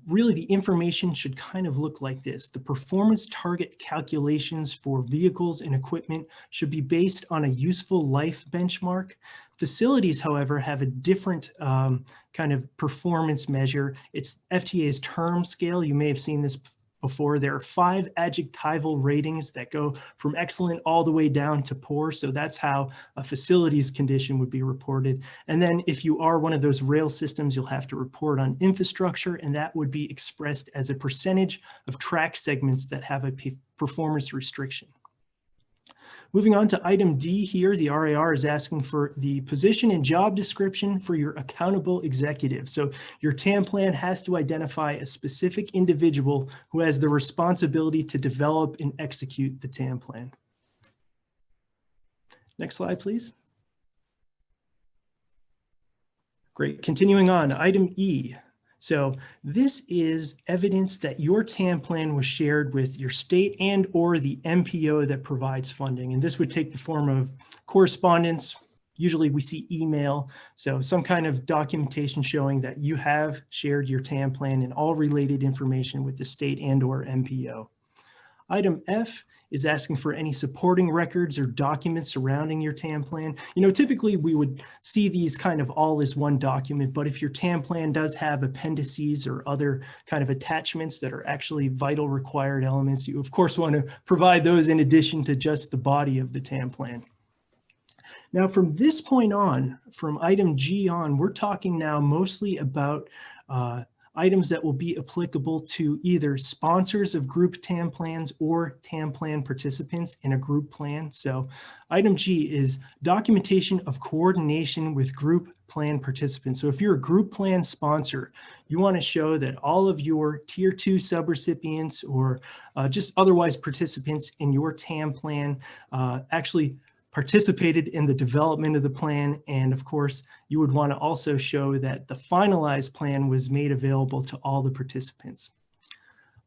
Really, the information should kind of look like this. The performance target calculations for vehicles and equipment should be based on a useful life benchmark. Facilities, however, have a different kind of performance measure. It's FTA's term scale. You may have seen this before. There are 5 adjectival ratings that go from excellent all the way down to poor. So that's how a facilities condition would be reported. And then if you are one of those rail systems, you'll have to report on infrastructure, and that would be expressed as a percentage of track segments that have a performance restriction. Moving on to item D here, the RAR is asking for the position and job description for your accountable executive. So your TAM plan has to identify a specific individual who has the responsibility to develop and execute the TAM plan. Next slide, please. Great. Continuing on, item E. So this is evidence that your TAM plan was shared with your state and or the MPO that provides funding. And this would take the form of correspondence. Usually we see email. So some kind of documentation showing that you have shared your TAM plan and all related information with the state and or MPO. Item F is asking for any supporting records or documents surrounding your TAM plan. You know, typically we would see these kind of all as one document, but if your TAM plan does have appendices or other kind of attachments that are actually vital required elements, you of course want to provide those in addition to just the body of the TAM plan. Now from this point on, from item G on, we're talking now mostly about items that will be applicable to either sponsors of group TAM plans or TAM plan participants in a group plan. So item G is documentation of coordination with group plan participants. So if you're a group plan sponsor, you want to show that all of your Tier 2 subrecipients or just otherwise participants in your TAM plan actually participated in the development of the plan. And of course, you would want to also show that the finalized plan was made available to all the participants.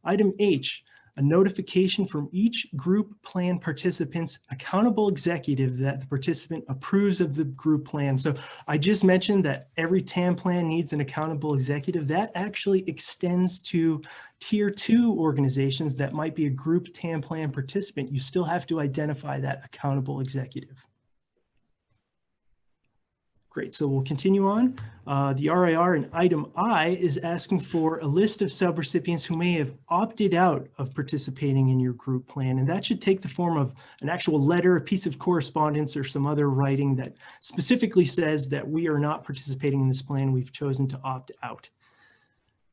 Item H, a notification from each group plan participant's accountable executive that the participant approves of the group plan. So I just mentioned that every TAM plan needs an accountable executive. That actually extends to Tier 2 organizations that might be a group TAM plan participant. You still have to identify that accountable executive. Great, so we'll continue on. The RAR in item I is asking for a list of subrecipients who may have opted out of participating in your group plan. And that should take the form of an actual letter, a piece of correspondence, or some other writing that specifically says that we are not participating in this plan. We've chosen to opt out.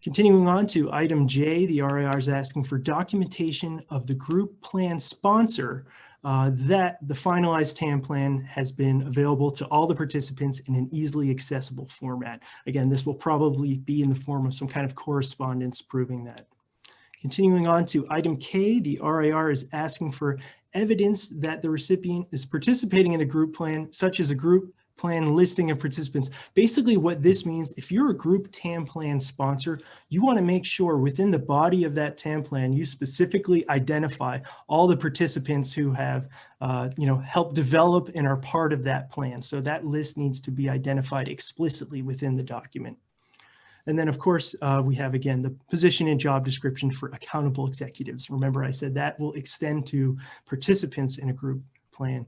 Continuing on to item J, the RAR is asking for documentation of the group plan sponsor that the finalized TAM plan has been available to all the participants in an easily accessible format. Again, this will probably be in the form of some kind of correspondence proving that. Continuing on to item K, the RAR is asking for evidence that the recipient is participating in a group plan, such as a group plan listing of participants. Basically what this means, if you're a group TAM plan sponsor, you want to make sure within the body of that TAM plan, you specifically identify all the participants who have helped develop and are part of that plan. So that list needs to be identified explicitly within the document. And then, of course, we have, again, the position and job description for accountable executives. Remember, I said that will extend to participants in a group plan.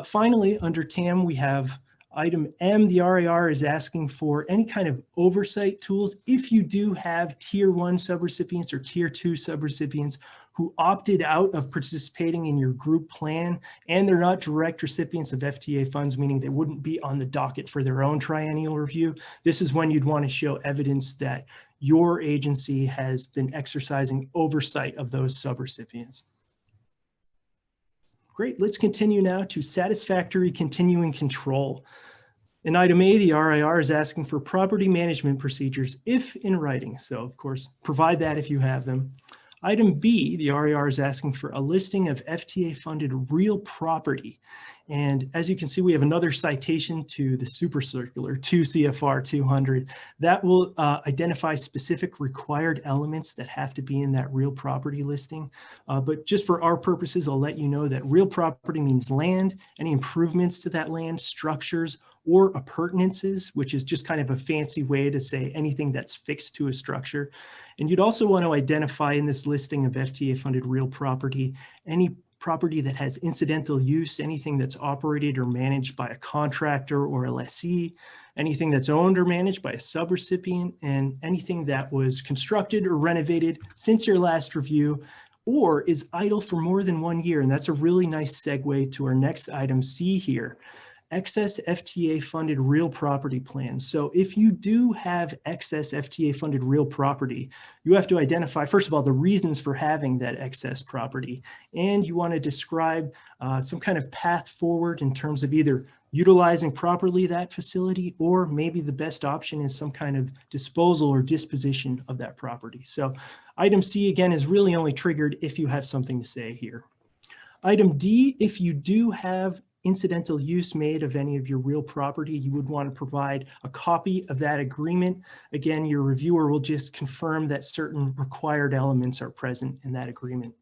Finally, under TAM, we have item M. The RAR is asking for any kind of oversight tools. If you do have tier 1 subrecipients or tier 2 subrecipients who opted out of participating in your group plan and they're not direct recipients of FTA funds, meaning they wouldn't be on the docket for their own triennial review, this is when you'd want to show evidence that your agency has been exercising oversight of those subrecipients. Great, let's continue now to satisfactory continuing control. In item A, the RIR is asking for property management procedures if in writing. So of course, provide that if you have them. Item B, the RIR is asking for a listing of FTA funded real property. And as you can see, we have another citation to the super circular 2 CFR 200 that will identify specific required elements that have to be in that real property listing. But just for our purposes, I'll let you know that real property means land, any improvements to that land, structures, or appurtenances, which is just kind of a fancy way to say anything that's fixed to a structure. And you'd also want to identify in this listing of FTA funded real property, any property that has incidental use, anything that's operated or managed by a contractor or a lessee, anything that's owned or managed by a subrecipient, and anything that was constructed or renovated since your last review or is idle for more than 1 year. And that's a really nice segue to our next item C here. Excess FTA funded real property plans. So if you do have excess FTA funded real property, you have to identify, first of all, the reasons for having that excess property. And you want to describe some kind of path forward in terms of either utilizing properly that facility, or maybe the best option is some kind of disposal or disposition of that property. So item C, again, is really only triggered if you have something to say here. Item D, if you do have incidental use made of any of your real property, you would want to provide a copy of that agreement. Again, your reviewer will just confirm that certain required elements are present in that agreement.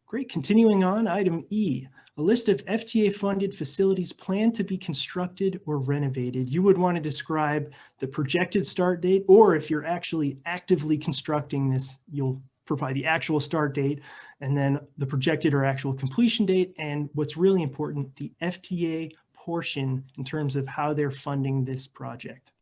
Great, continuing on, item E, a list of FTA funded facilities planned to be constructed or renovated. You would want to describe the projected start date, or if you're actually actively constructing this, you'll provide the actual start date, and then the projected or actual completion date, and what's really important, the FTA portion in terms of how they're funding this project.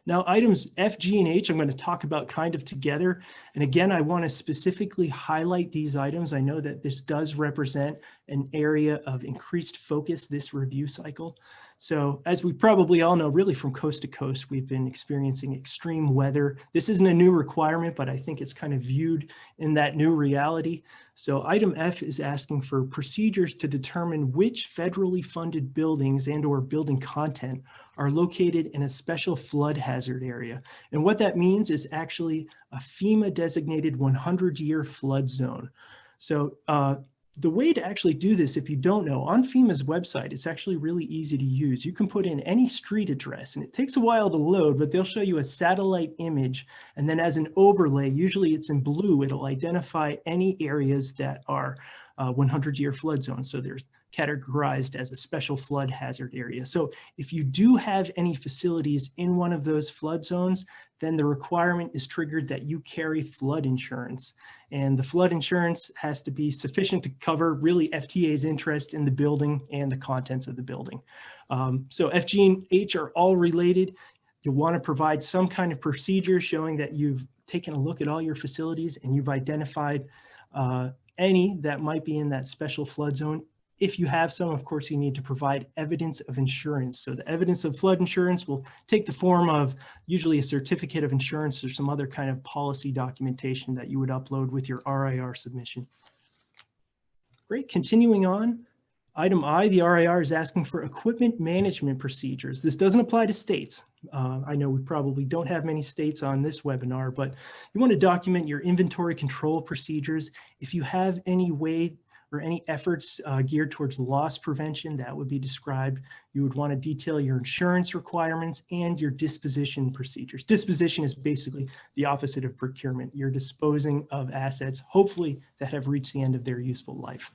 Now, items F, G, and H, I'm going to talk about kind of together. And again, I want to specifically highlight these items. I know that this does represent an area of increased focus this review cycle. So as we probably all know, really from coast to coast, we've been experiencing extreme weather. This isn't a new requirement, but I think it's kind of viewed in that new reality. So item F is asking for procedures to determine which federally funded buildings and or building content are located in a special flood hazard area. And what that means is actually a FEMA designated 100-year flood zone. So the way to actually do this, if you don't know, on FEMA's website, it's actually really easy to use. You can put in any street address, and it takes a while to load, but they'll show you a satellite image. And then as an overlay, usually it's in blue, it'll identify any areas that are 100-year flood zones. So there's categorized as a special flood hazard area. So if you do have any facilities in one of those flood zones, then the requirement is triggered that you carry flood insurance. And the flood insurance has to be sufficient to cover really FTA's interest in the building and the contents of the building. So F, G, and H are all related. You'll want to provide some kind of procedure showing that you've taken a look at all your facilities and you've identified any that might be in that special flood zone. If you have some, of course, you need to provide evidence of insurance. So the evidence of flood insurance will take the form of usually a certificate of insurance or some other kind of policy documentation that you would upload with your RIR submission. Great, continuing on. Item I, the RIR is asking for equipment management procedures. This doesn't apply to states. I know we probably don't have many states on this webinar, but you want to document your inventory control procedures. If you have any way or any efforts geared towards loss prevention, that would be described. You would want to detail your insurance requirements and your disposition procedures. Disposition is basically the opposite of procurement. You're disposing of assets, hopefully, that have reached the end of their useful life.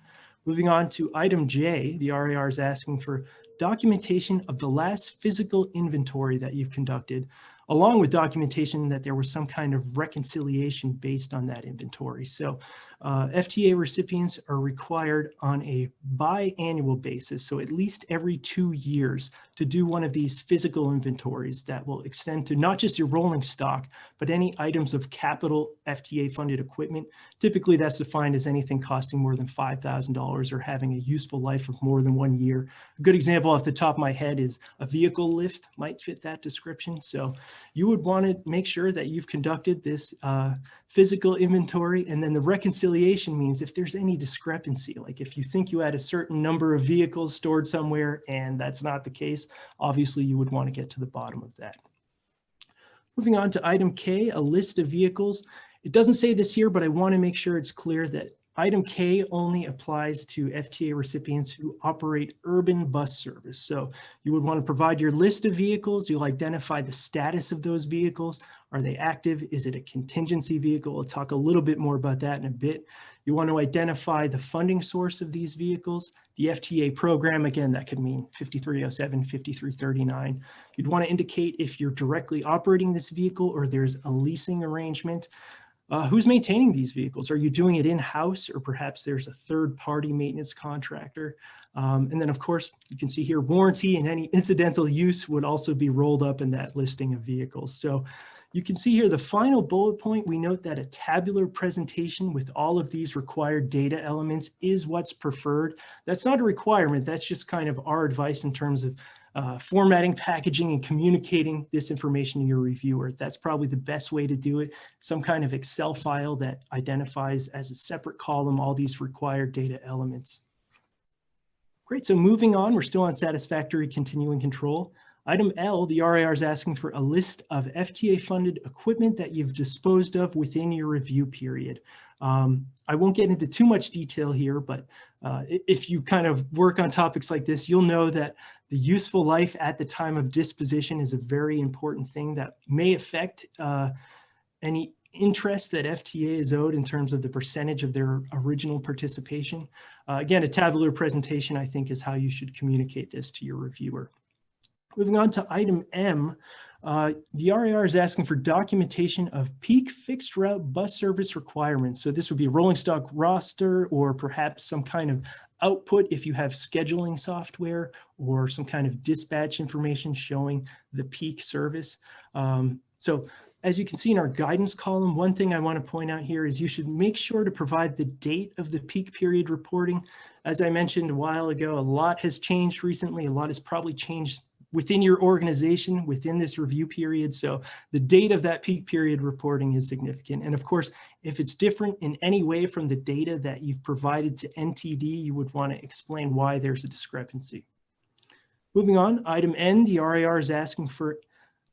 Moving on to item J, the RAR is asking for documentation of the last physical inventory that you've conducted, along with documentation that there was some kind of reconciliation based on that inventory. So FTA recipients are required on a biannual basis, so at least every 2 years, to do one of these physical inventories that will extend to not just your rolling stock, but any items of capital FTA funded equipment. Typically that's defined as anything costing more than $5,000 or having a useful life of more than 1 year. A good example off the top of my head is a vehicle lift might fit that description. So you would want to make sure that you've conducted this physical inventory, and then the reconciliation means if there's any discrepancy, like if you think you had a certain number of vehicles stored somewhere and that's not the case, obviously you would want to get to the bottom of that. Moving on to item K, a list of vehicles. It doesn't say this here, but I want to make sure it's clear that item K only applies to FTA recipients who operate urban bus service. So you would want to provide your list of vehicles. You'll identify the status of those vehicles. Are they active? Is it a contingency vehicle? We'll talk a little bit more about that in a bit. You want to identify the funding source of these vehicles. The FTA program, again, that could mean 5307, 5339. You'd want to indicate if you're directly operating this vehicle or there's a leasing arrangement. Who's maintaining these vehicles? Are you doing it in-house, or perhaps there's a third-party maintenance contractor? And then, of course, you can see here warranty and any incidental use would also be rolled up in that listing of vehicles. So you can see here the final bullet point. We note that a tabular presentation with all of these required data elements is what's preferred. That's not a requirement. That's just kind of our advice in terms of formatting, packaging, and communicating this information to your reviewer. That's probably the best way to do it. Some kind of Excel file that identifies as a separate column all these required data elements. Great, so moving on, we're still on satisfactory continuing control. Item L, the RAR is asking for a list of FTA-funded equipment that you've disposed of within your review period. I won't get into too much detail here, but if you kind of work on topics like this, you'll know that the useful life at the time of disposition is a very important thing that may affect any interest that FTA is owed in terms of the percentage of their original participation. Again, a tabular presentation, I think, is how you should communicate this to your reviewer. Moving on to item M, the RAR is asking for documentation of peak fixed route bus service requirements. So this would be a rolling stock roster, or perhaps some kind of output if you have scheduling software, or some kind of dispatch information showing the peak service. So as you can see in our guidance column, one thing I want to point out here is you should make sure to provide the date of the peak period reporting. As I mentioned a while ago, a lot has changed recently. A lot has probably changed within your organization, within this review period. So the date of that peak period reporting is significant. And of course, if it's different in any way from the data that you've provided to NTD, you would want to explain why there's a discrepancy. Moving on, item N, the RAR is asking for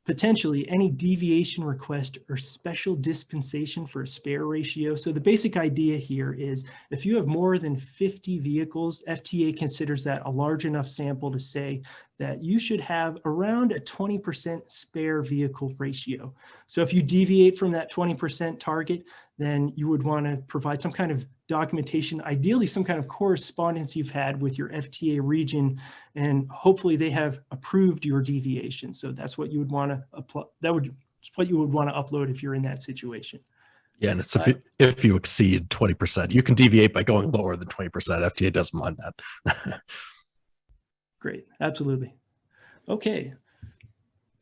potentially any deviation request or special dispensation for a spare ratio. So the basic idea here is if you have more than 50 vehicles, FTA considers that a large enough sample to say that you should have around a 20% spare vehicle ratio. So if you deviate from that 20% target, then you would want to provide some kind of documentation, ideally some kind of correspondence you've had with your FTA region, and hopefully they have approved your deviation. So that's what you would want to upload. That's what you would want to upload if you're in that situation. Yeah, and it's if you exceed 20%, you can deviate by going lower than 20%. FTA doesn't mind that. Great, absolutely. Okay,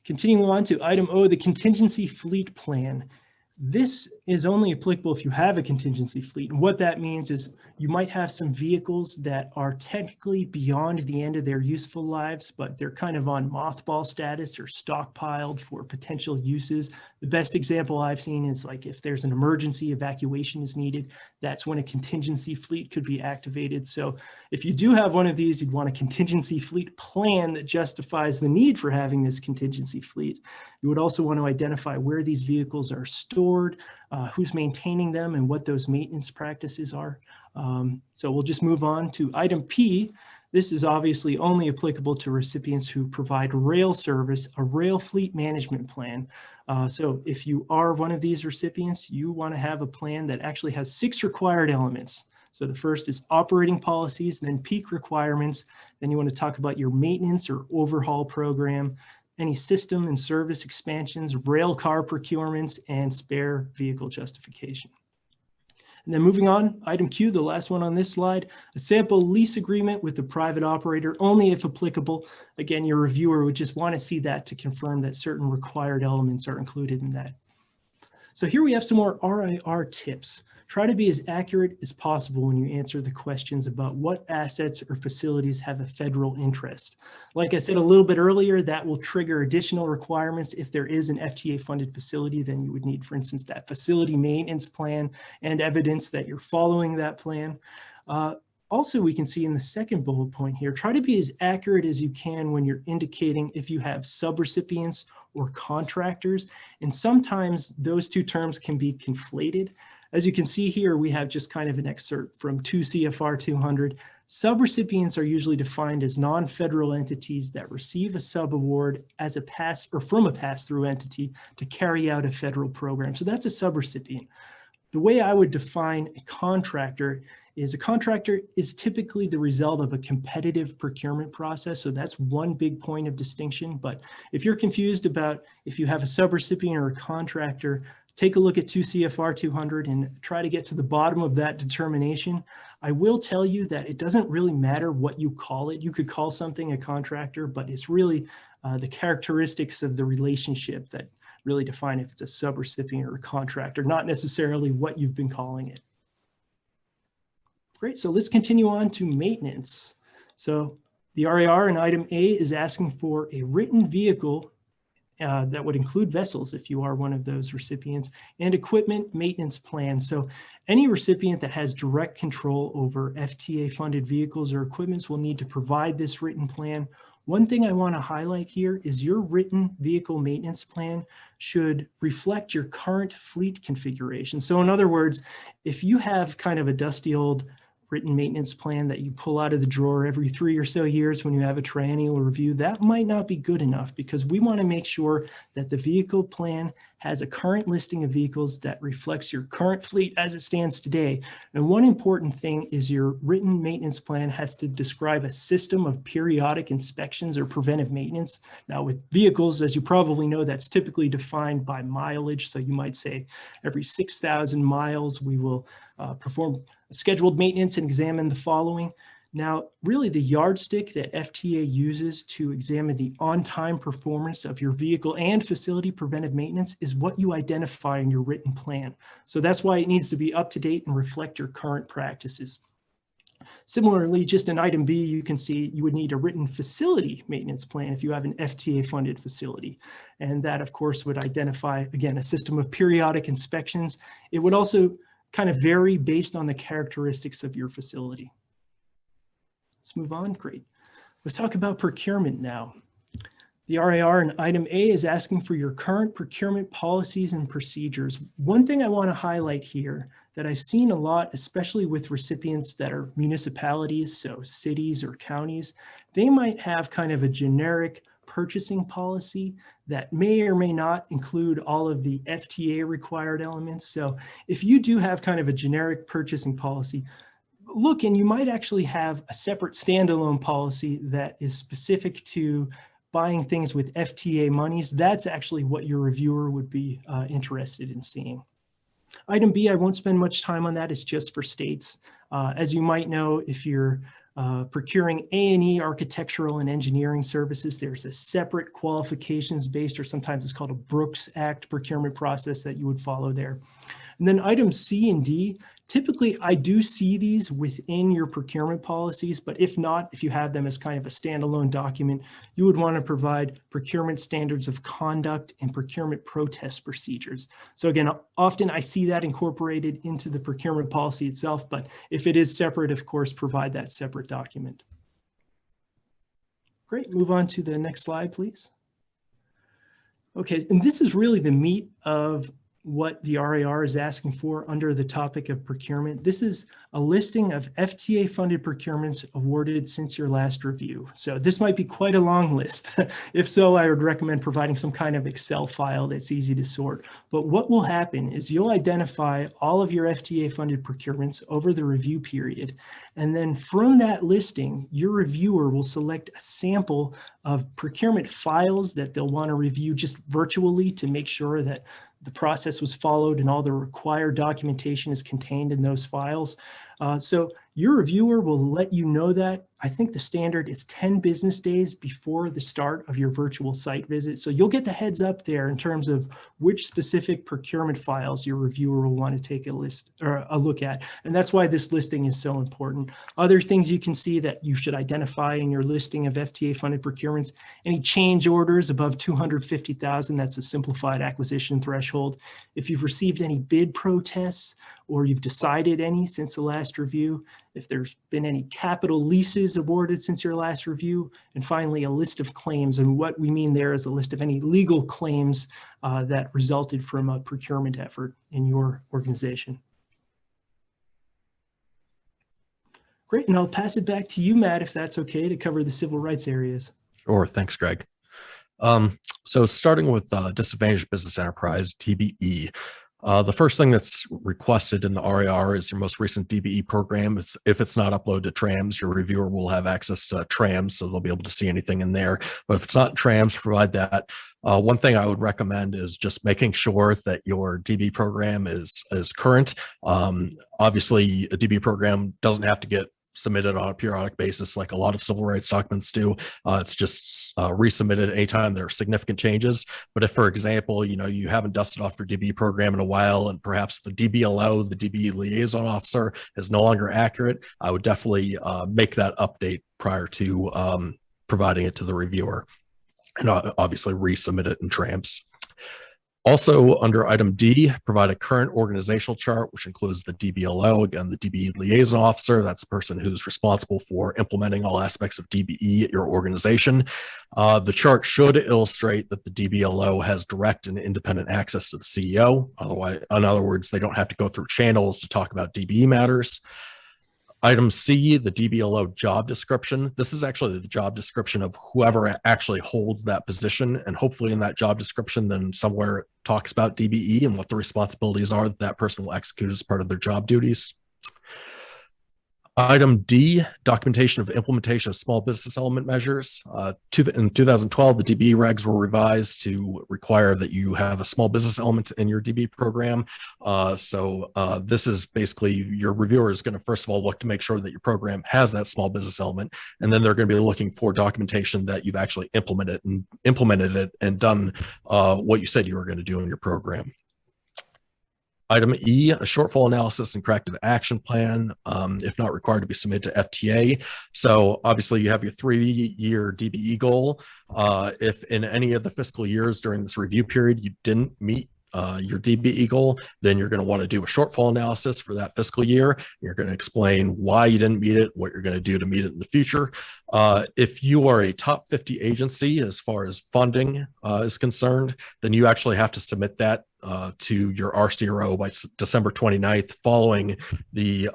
continuing on to item O, the contingency fleet plan. This is only applicable if you have a contingency fleet. And what that means is you might have some vehicles that are technically beyond the end of their useful lives, but they're kind of on mothball status or stockpiled for potential uses. The best example I've seen is like if there's an emergency evacuation is needed, that's when a contingency fleet could be activated. So if you do have one of these, you'd want a contingency fleet plan that justifies the need for having this contingency fleet. You would also want to identify where these vehicles are stored, who's maintaining them, and what those maintenance practices are. So we'll just move on to item P. This is obviously only applicable to recipients who provide rail service, a rail fleet management plan. So if you are one of these recipients, you want to have a plan that actually has 6 required elements. So the first is operating policies, then peak requirements. Then you want to talk about your maintenance or overhaul program, any system and service expansions, rail car procurements, and spare vehicle justification. And then moving on, item Q, the last one on this slide, a sample lease agreement with the private operator, only if applicable. Again, your reviewer would just want to see that to confirm that certain required elements are included in that. So here we have some more RIR tips. Try to be as accurate as possible when you answer the questions about what assets or facilities have a federal interest. Like I said a little bit earlier, that will trigger additional requirements. If there is an FTA funded facility, then you would need, for instance, that facility maintenance plan and evidence that you're following that plan. Also, we can see in the second bullet point here, try to be as accurate as you can when you're indicating if you have subrecipients or contractors. And sometimes those two terms can be conflated. As you can see here, we have just kind of an excerpt from 2 CFR 200. Subrecipients are usually defined as non-federal entities that receive a subaward as a pass or from a pass-through entity to carry out a federal program. So that's a subrecipient. The way I would define a contractor is typically the result of a competitive procurement process. So that's one big point of distinction. But if you're confused about if you have a subrecipient or a contractor, take a look at 2 CFR 200 and try to get to the bottom of that determination. I will tell you that it doesn't really matter what you call it. You could call something a contractor, but it's really the characteristics of the relationship that really define if it's a subrecipient or a contractor, not necessarily what you've been calling it. Great, so let's continue on to maintenance. So the RAR in item A is asking for a written vehicle that would include vessels if you are one of those recipients, and equipment maintenance plan. So any recipient that has direct control over FTA funded vehicles or equipments will need to provide this written plan. One thing I want to highlight here is your written vehicle maintenance plan should reflect your current fleet configuration. So in other words, if you have kind of a dusty old written maintenance plan that you pull out of the drawer every 3 or so years when you have a triennial review, that might not be good enough, because we want to make sure that the vehicle plan has a current listing of vehicles that reflects your current fleet as it stands today. And one important thing is your written maintenance plan has to describe a system of periodic inspections or preventive maintenance. Now with vehicles, as you probably know, that's typically defined by mileage. So you might say every 6,000 miles, we will perform scheduled maintenance and examine the following. Now, really the yardstick that FTA uses to examine the on-time performance of your vehicle and facility preventive maintenance is what you identify in your written plan. So that's why it needs to be up to date and reflect your current practices. Similarly, just in item B, you can see you would need a written facility maintenance plan if you have an FTA funded facility. And that of course would identify, again, a system of periodic inspections. It would also kind of vary based on the characteristics of your facility. Let's move on. Great. Let's talk about procurement now. The RAR in item A is asking for your current procurement policies and procedures. One thing I want to highlight here that I've seen a lot, especially with recipients that are municipalities, so cities or counties, they might have kind of a generic purchasing policy that may or may not include all of the FTA required elements. So if you do have kind of a generic purchasing policy, look, and you might actually have a separate standalone policy that is specific to buying things with FTA monies. That's actually what your reviewer would be interested in seeing. Item B, I won't spend much time on that. It's just for states. As you might know, if you're procuring A&E architectural and engineering services, there's a separate qualifications-based, or sometimes it's called a Brooks Act procurement process that you would follow there. And then items C and D, typically I do see these within your procurement policies, but if not, if you have them as kind of a standalone document, you would want to provide procurement standards of conduct and procurement protest procedures. So again, often I see that incorporated into the procurement policy itself, but if it is separate, of course, provide that separate document. Great, move on to the next slide, please. Okay, and this is really the meat of what the RAR is asking for under the topic of procurement. This is a listing of FTA funded procurements awarded since your last review. So this might be quite a long list. If so, I would recommend providing some kind of Excel file that's easy to sort. But what will happen is you'll identify all of your FTA funded procurements over the review period. And then from that listing, your reviewer will select a sample of procurement files that they'll want to review just virtually to make sure that the process was followed and all the required documentation is contained in those files. So your reviewer will let you know that. I think the standard is 10 business days before the start of your virtual site visit. So you'll get the heads up there in terms of which specific procurement files your reviewer will want to take a list or a look at. And that's why this listing is so important. Other things you can see that you should identify in your listing of FTA funded procurements, any change orders above 250,000, that's a simplified acquisition threshold. If you've received any bid protests or you've decided any since the last review, if there's been any capital leases awarded since your last review, and finally a list of claims. And what we mean there is a list of any legal claims that resulted from a procurement effort in your organization. Great, and I'll pass it back to you, Matt, if that's okay, to cover the civil rights areas. Sure, thanks, Greg. So starting with disadvantaged business enterprise, DBE. The first thing that's requested in the RAR is your most recent DBE program. If it's not uploaded to TRAMS, your reviewer will have access to TRAMS, so they'll be able to see anything in there. But if it's not TRAMS, provide that. One thing I would recommend is just making sure that your DB program is current. Obviously, a DB program doesn't have to get submitted on a periodic basis like a lot of civil rights documents do. It's just resubmitted anytime there are significant changes. But if, for example, you haven't dusted off your DB program in a while and perhaps the DBLO, the DB liaison officer, is no longer accurate, I would definitely make that update prior to providing it to the reviewer, and obviously resubmit it in TRAMS. Also, under item D, provide a current organizational chart, which includes the DBLO, again, the DBE liaison officer. That's the person who's responsible for implementing all aspects of DBE at your organization. The chart should illustrate that the DBLO has direct and independent access to the CEO. Otherwise, in other words, they don't have to go through channels to talk about DBE matters. Item C, the DBLO job description. This is actually the job description of whoever actually holds that position. And hopefully in that job description, then somewhere it talks about DBE and what the responsibilities are that that person will execute as part of their job duties. Item D, documentation of implementation of small business element measures. In 2012, the DBE regs were revised to require that you have a small business element in your DB program. So this is basically your reviewer is going to first of all look to make sure that your program has that small business element, and then they're going to be looking for documentation that you've actually implemented it and done what you said you were going to do in your program. Item E, a shortfall analysis and corrective action plan, if not required to be submitted to FTA. So obviously you have your 3-year DBE goal. If in any of the fiscal years during this review period you didn't meet your DBE goal, then you're going to want to do a shortfall analysis for that fiscal year. You're going to explain why you didn't meet it, what you're going to do to meet it in the future. If you are a top 50 agency as far as funding is concerned, then you actually have to submit that to your RCRO by December 29th following the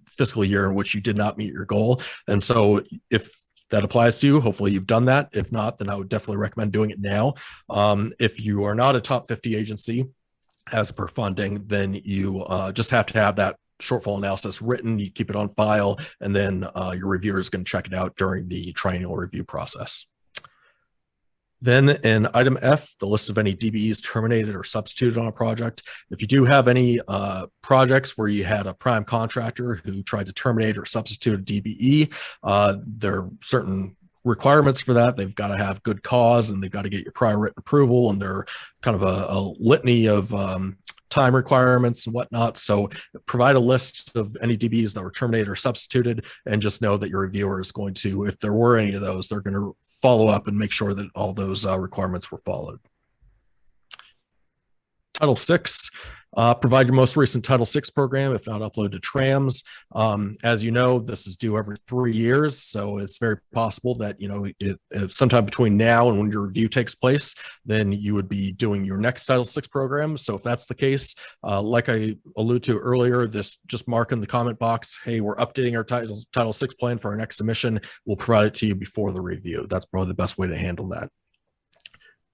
fiscal year in which you did not meet your goal. And so if that applies to you, hopefully you've done that. If not, then I would definitely recommend doing it now. If you are not a top 50 agency as per funding, then you just have to have that shortfall analysis written, you keep it on file, and then your reviewer is going to check it out during the triennial review process. Then in item F, the list of any DBEs terminated or substituted on a project. If you do have any projects where you had a prime contractor who tried to terminate or substitute a DBE, there are certain requirements for that. They've got to have good cause and they've got to get your prior written approval, and they're kind of a litany of time requirements and whatnot. So provide a list of any DBs that were terminated or substituted, and just know that your reviewer is going to, if there were any of those, they're going to follow up and make sure that all those requirements were followed. Title VI, provide your most recent Title VI program, if not upload to TRAMS. As you know, this is due every 3 years, so it's very possible that, you know, sometime between now and when your review takes place, then you would be doing your next Title VI program. So if that's the case, like I alluded to earlier, just mark in the comment box, hey, we're updating our Title VI plan for our next submission. We'll provide it to you before the review. That's probably the best way to handle that.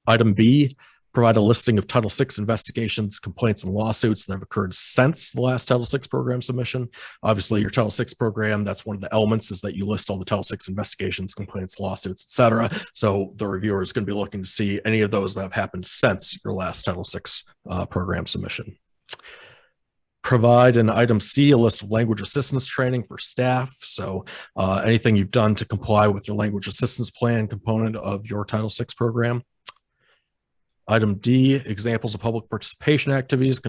Item B, provide a listing of Title VI investigations, complaints, and lawsuits that have occurred since the last Title VI program submission. Obviously, your Title VI program, that's one of the elements, is that you list all the Title VI investigations, complaints, lawsuits, etc. So the reviewer is going to be looking to see any of those that have happened since your last Title VI program submission. Provide an item C, a list of language assistance training for staff. So anything you've done to comply with your language assistance plan component of your Title VI program. Item D, examples of public participation activities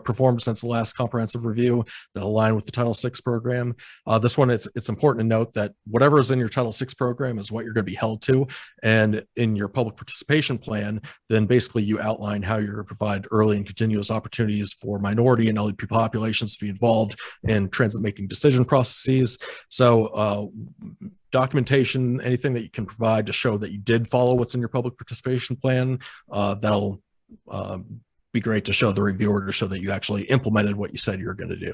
performed since the last comprehensive review that align with the Title VI program. This one, it's important to note that whatever is in your Title VI program is what you're going to be held to. And in your public participation plan, then basically you outline how you're going to provide early and continuous opportunities for minority and LEP populations to be involved in transit-making decision processes. So documentation, anything that you can provide to show that you did follow what's in your public participation plan, that'll be great to show the reviewer, to show that you actually implemented what you said you were going to do.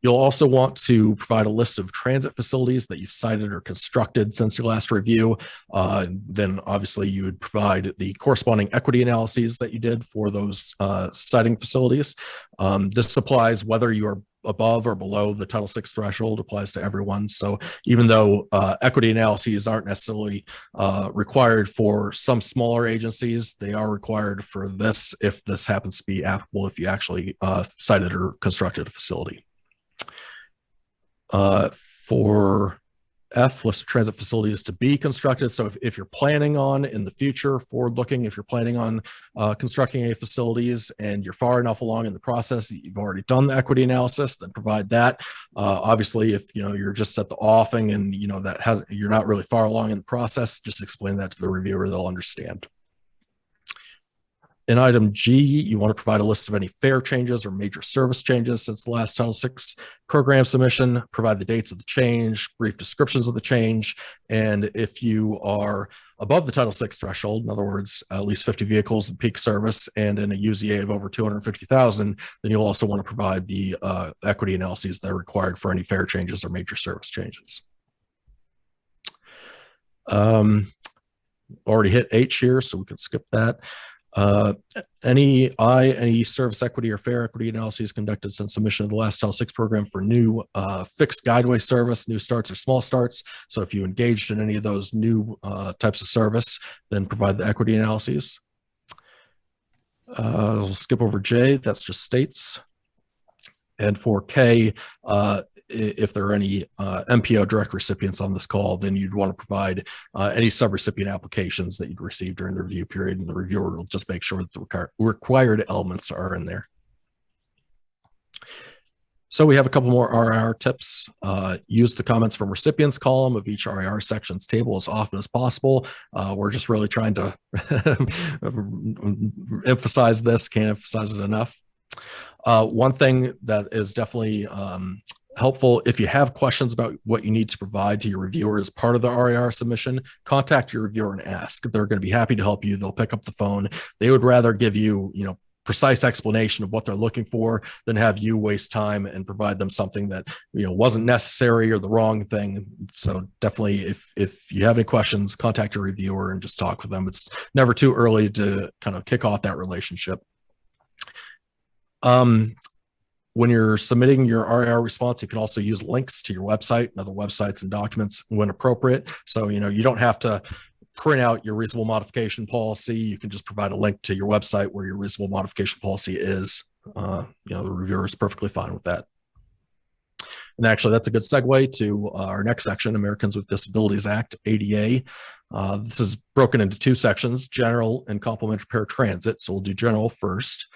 You'll also want to provide a list of transit facilities that you've cited or constructed since your last review. Then obviously you would provide the corresponding equity analyses that you did for those citing facilities. This applies whether you are above or below the Title VI threshold, applies to everyone. So even though equity analyses aren't necessarily required for some smaller agencies, they are required for this if this happens to be applicable if you actually cited or constructed a facility. For F, list of transit facilities to be constructed. So if you're planning on in the future, forward looking, if you're planning on constructing any facilities and you're far enough along in the process that you've already done the equity analysis, then provide that. Obviously, if you're just at the offing and you're not really far along in the process, just explain that to the reviewer, they'll understand. In item G, you want to provide a list of any fare changes or major service changes since the last Title VI program submission, provide the dates of the change, brief descriptions of the change, and if you are above the Title VI threshold, in other words, at least 50 vehicles in peak service and in a UZA of over 250,000, then you'll also want to provide the equity analyses that are required for any fare changes or major service changes. Already hit H here, so we can skip that. Any service equity or fare equity analyses conducted since submission of the last Title VI program for new fixed guideway service, new starts or small starts. So if you engaged in any of those new types of service, then provide the equity analyses. We'll skip over J, that's just states. And for K, if there are any MPO direct recipients on this call, then you'd want to provide any subrecipient applications that you'd receive during the review period, and the reviewer will just make sure that the required elements are in there. So we have a couple more RIR tips. Use the comments from recipients column of each RIR section's table as often as possible. We're just really trying to emphasize this, can't emphasize it enough. One thing that is definitely helpful, if you have questions about what you need to provide to your reviewer as part of the RIR submission, contact your reviewer and ask. They're going to be happy to help you. They'll pick up the phone. They would rather give you, precise explanation of what they're looking for than have you waste time and provide them something that, wasn't necessary or the wrong thing. So definitely, if you have any questions, contact your reviewer and just talk with them. It's never too early to kind of kick off that relationship. When you're submitting your RIR response, you can also use links to your website and other websites and documents when appropriate. So, you don't have to print out your reasonable modification policy. You can just provide a link to your website where your reasonable modification policy is. The reviewer is perfectly fine with that. And actually, that's a good segue to our next section, Americans with Disabilities Act, ADA. This is broken into two sections, general and complementary paratransit. So we'll do general first.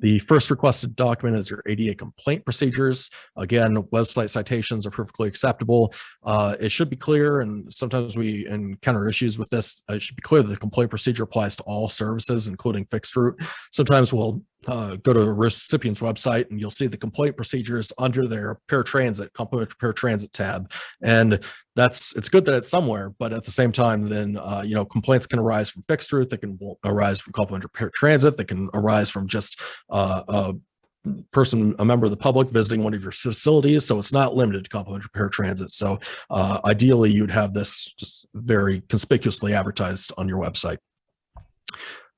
The first requested document is your ADA complaint procedures. Again, website citations are perfectly acceptable. It should be clear, and sometimes we encounter issues with this. It should be clear that the complaint procedure applies to all services, including fixed route. Sometimes we'll go to a recipient's website and you'll see the complaint procedures under their paratransit, complimentary paratransit tab. And it's good that it's somewhere, but at the same time, then, complaints can arise from fixed route, they can arise from complimentary paratransit, they can arise from just a member of the public visiting one of your facilities. So it's not limited to complimentary paratransit. So ideally, you'd have this just very conspicuously advertised on your website.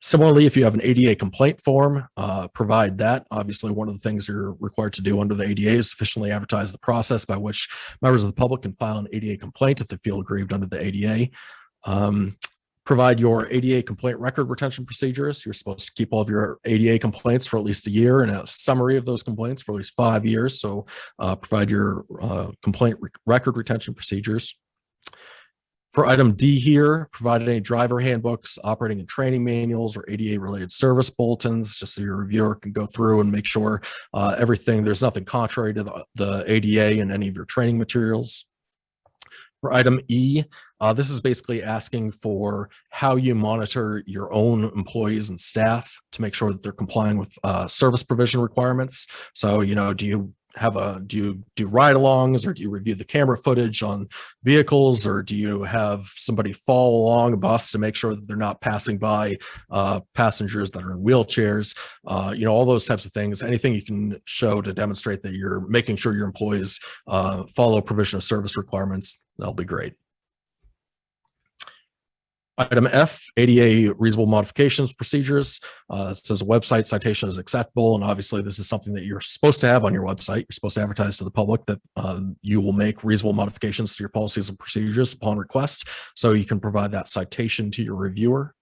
Similarly, if you have an ADA complaint form, provide that. Obviously, one of the things you're required to do under the ADA is sufficiently advertise the process by which members of the public can file an ADA complaint if they feel aggrieved under the ADA. Provide your ADA complaint record retention procedures. You're supposed to keep all of your ADA complaints for at least a year and a summary of those complaints for at least 5 years. So provide your complaint record retention procedures. For item D here, provide any driver handbooks, operating and training manuals, or ADA-related service bulletins, just so your reviewer can go through and make sure there's nothing contrary to the ADA in any of your training materials. For item E, this is basically asking for how you monitor your own employees and staff to make sure that they're complying with service provision requirements. So, do you do ride-alongs, or do you review the camera footage on vehicles, or do you have somebody follow along a bus to make sure that they're not passing by passengers that are in wheelchairs? All those types of things. Anything you can show to demonstrate that you're making sure your employees follow provision of service requirements, that'll be great. Item F, ADA reasonable modifications procedures. It says a website citation is acceptable, and obviously this is something that you're supposed to have on your website. You're supposed to advertise to the public that you will make reasonable modifications to your policies and procedures upon request, so you can provide that citation to your reviewer.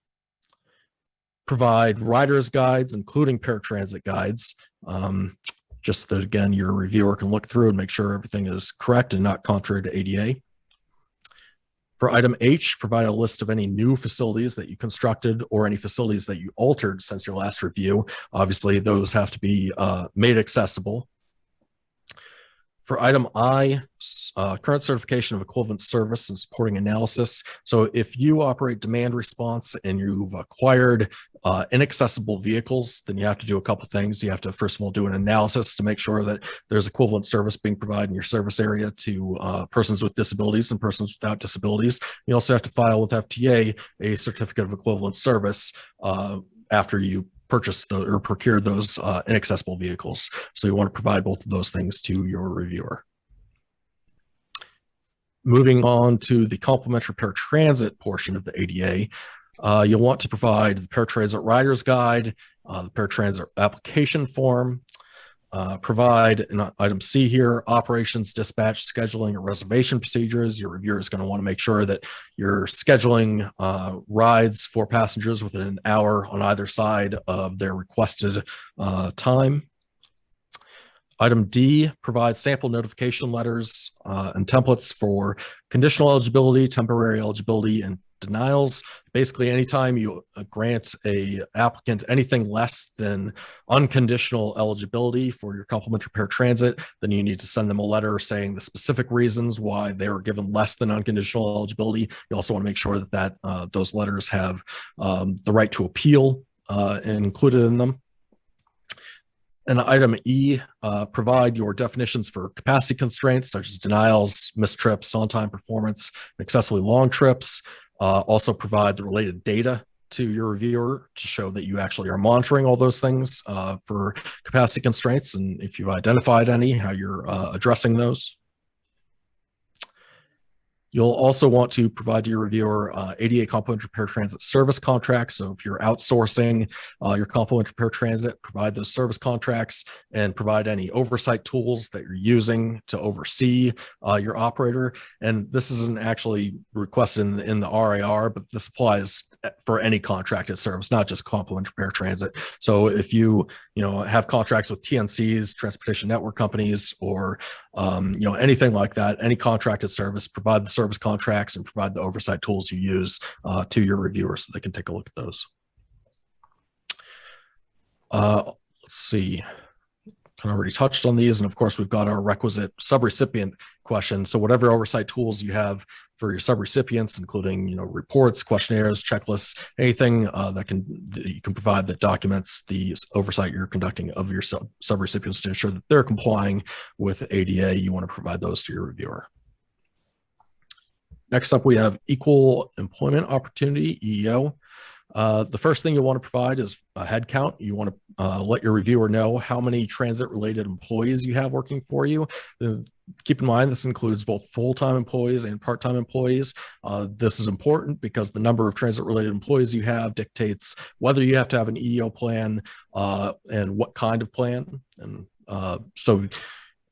Provide rider's guides, including paratransit guides, just that, again, your reviewer can look through and make sure everything is correct and not contrary to ADA. For item H, provide a list of any new facilities that you constructed or any facilities that you altered since your last review. Obviously, those have to be made accessible. For item I, current certification of equivalent service and supporting analysis. So if you operate demand response and you've acquired inaccessible vehicles, then you have to do a couple things. You have to, first of all, do an analysis to make sure that there's equivalent service being provided in your service area to persons with disabilities and persons without disabilities. You also have to file with FTA a certificate of equivalent service after you purchased or procured those inaccessible vehicles. So you want to provide both of those things to your reviewer. Moving on to the complimentary paratransit portion of the ADA, you'll want to provide the paratransit rider's guide, the paratransit application form, provide in item C here, operations, dispatch, scheduling, and reservation procedures. Your reviewer is going to want to make sure that you're scheduling rides for passengers within an hour on either side of their requested time. Item D, provide sample notification letters and templates for conditional eligibility, temporary eligibility, and denials. Basically, anytime you grant a applicant anything less than unconditional eligibility for your complimentary paratransit, then you need to send them a letter saying the specific reasons why they were given less than unconditional eligibility. You also want to make sure that those letters have the right to appeal included in them. And item E, provide your definitions for capacity constraints, such as denials, missed trips, on-time performance, and excessively long trips. Also provide the related data to your reviewer to show that you actually are monitoring all those things for capacity constraints, and if you've identified any, how you're addressing those. You'll also want to provide to your reviewer ADA complimentary paratransit service contracts. So if you're outsourcing your complimentary paratransit, provide those service contracts and provide any oversight tools that you're using to oversee your operator. And this isn't actually requested in the RAR, but this applies for any contracted service, not just complimentary paratransit. So if you have contracts with TNCs, transportation network companies, or anything like that, any contracted service, provide the service contracts and provide the oversight tools you use to your reviewers so they can take a look at those. let's see. Kind of already touched on these, and of course we've got our requisite subrecipient questions. So whatever oversight tools you have for your subrecipients, including reports, questionnaires, checklists, anything that you can provide that documents the oversight you're conducting of your subrecipients to ensure that they're complying with ADA, you want to provide those to your reviewer. Next up, we have equal employment opportunity, EEO. The first thing you want to provide is a head count. You want to let your reviewer know how many transit-related employees you have working for you. Keep in mind, this includes both full-time employees and part-time employees. This is important because the number of transit-related employees you have dictates whether you have to have an EEO plan and what kind of plan. And so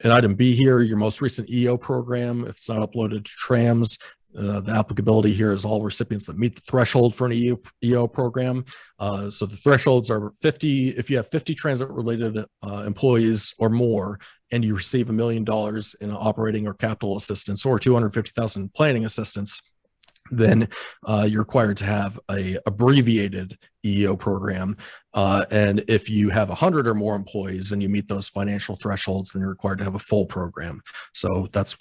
in item B here, your most recent EEO program, if it's not uploaded to TRAMS, the applicability here is all recipients that meet the threshold for an EEO program. So the thresholds are 50. If you have 50 transit-related employees or more, and you receive $1 million in operating or capital assistance or $250,000 in planning assistance, then you're required to have a abbreviated EEO program. And if you have 100 or more employees and you meet those financial thresholds, then you're required to have a full program. So that's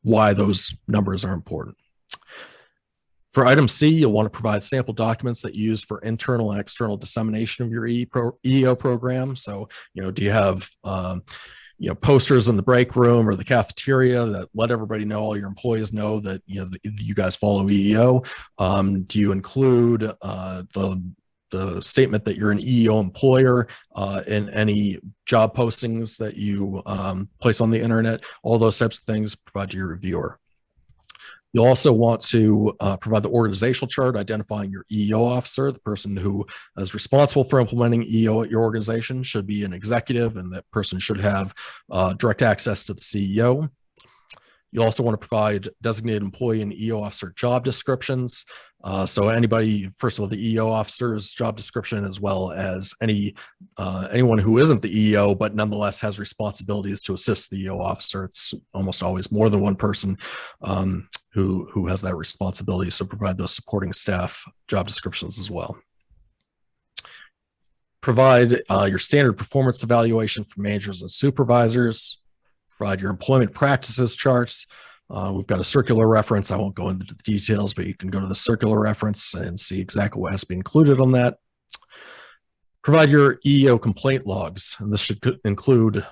why those numbers are important. For item C, you'll want to provide sample documents that you use for internal and external dissemination of your EEO program. So, do you have posters in the break room or the cafeteria that let everybody know, all your employees know that you guys follow EEO? Do you include the statement that you're an EEO employer in any job postings that you place on the internet? All those types of things provide to your reviewer. You'll also want to provide the organizational chart identifying your EEO officer. The person who is responsible for implementing EEO at your organization should be an executive, and that person should have direct access to the CEO. You also want to provide designated employee and EEO officer job descriptions. So anybody, first of all, the EEO officer's job description, as well as anyone who isn't the EEO but nonetheless has responsibilities to assist the EEO officer. It's almost always more than one person who has that responsibility. So provide those supporting staff job descriptions as well. Provide your standard performance evaluation for managers and supervisors. Provide your employment practices charts. We've got a circular reference. I won't go into the details, but you can go to the circular reference and see exactly what has to be included on that. Provide your EEO complaint logs, and this should include,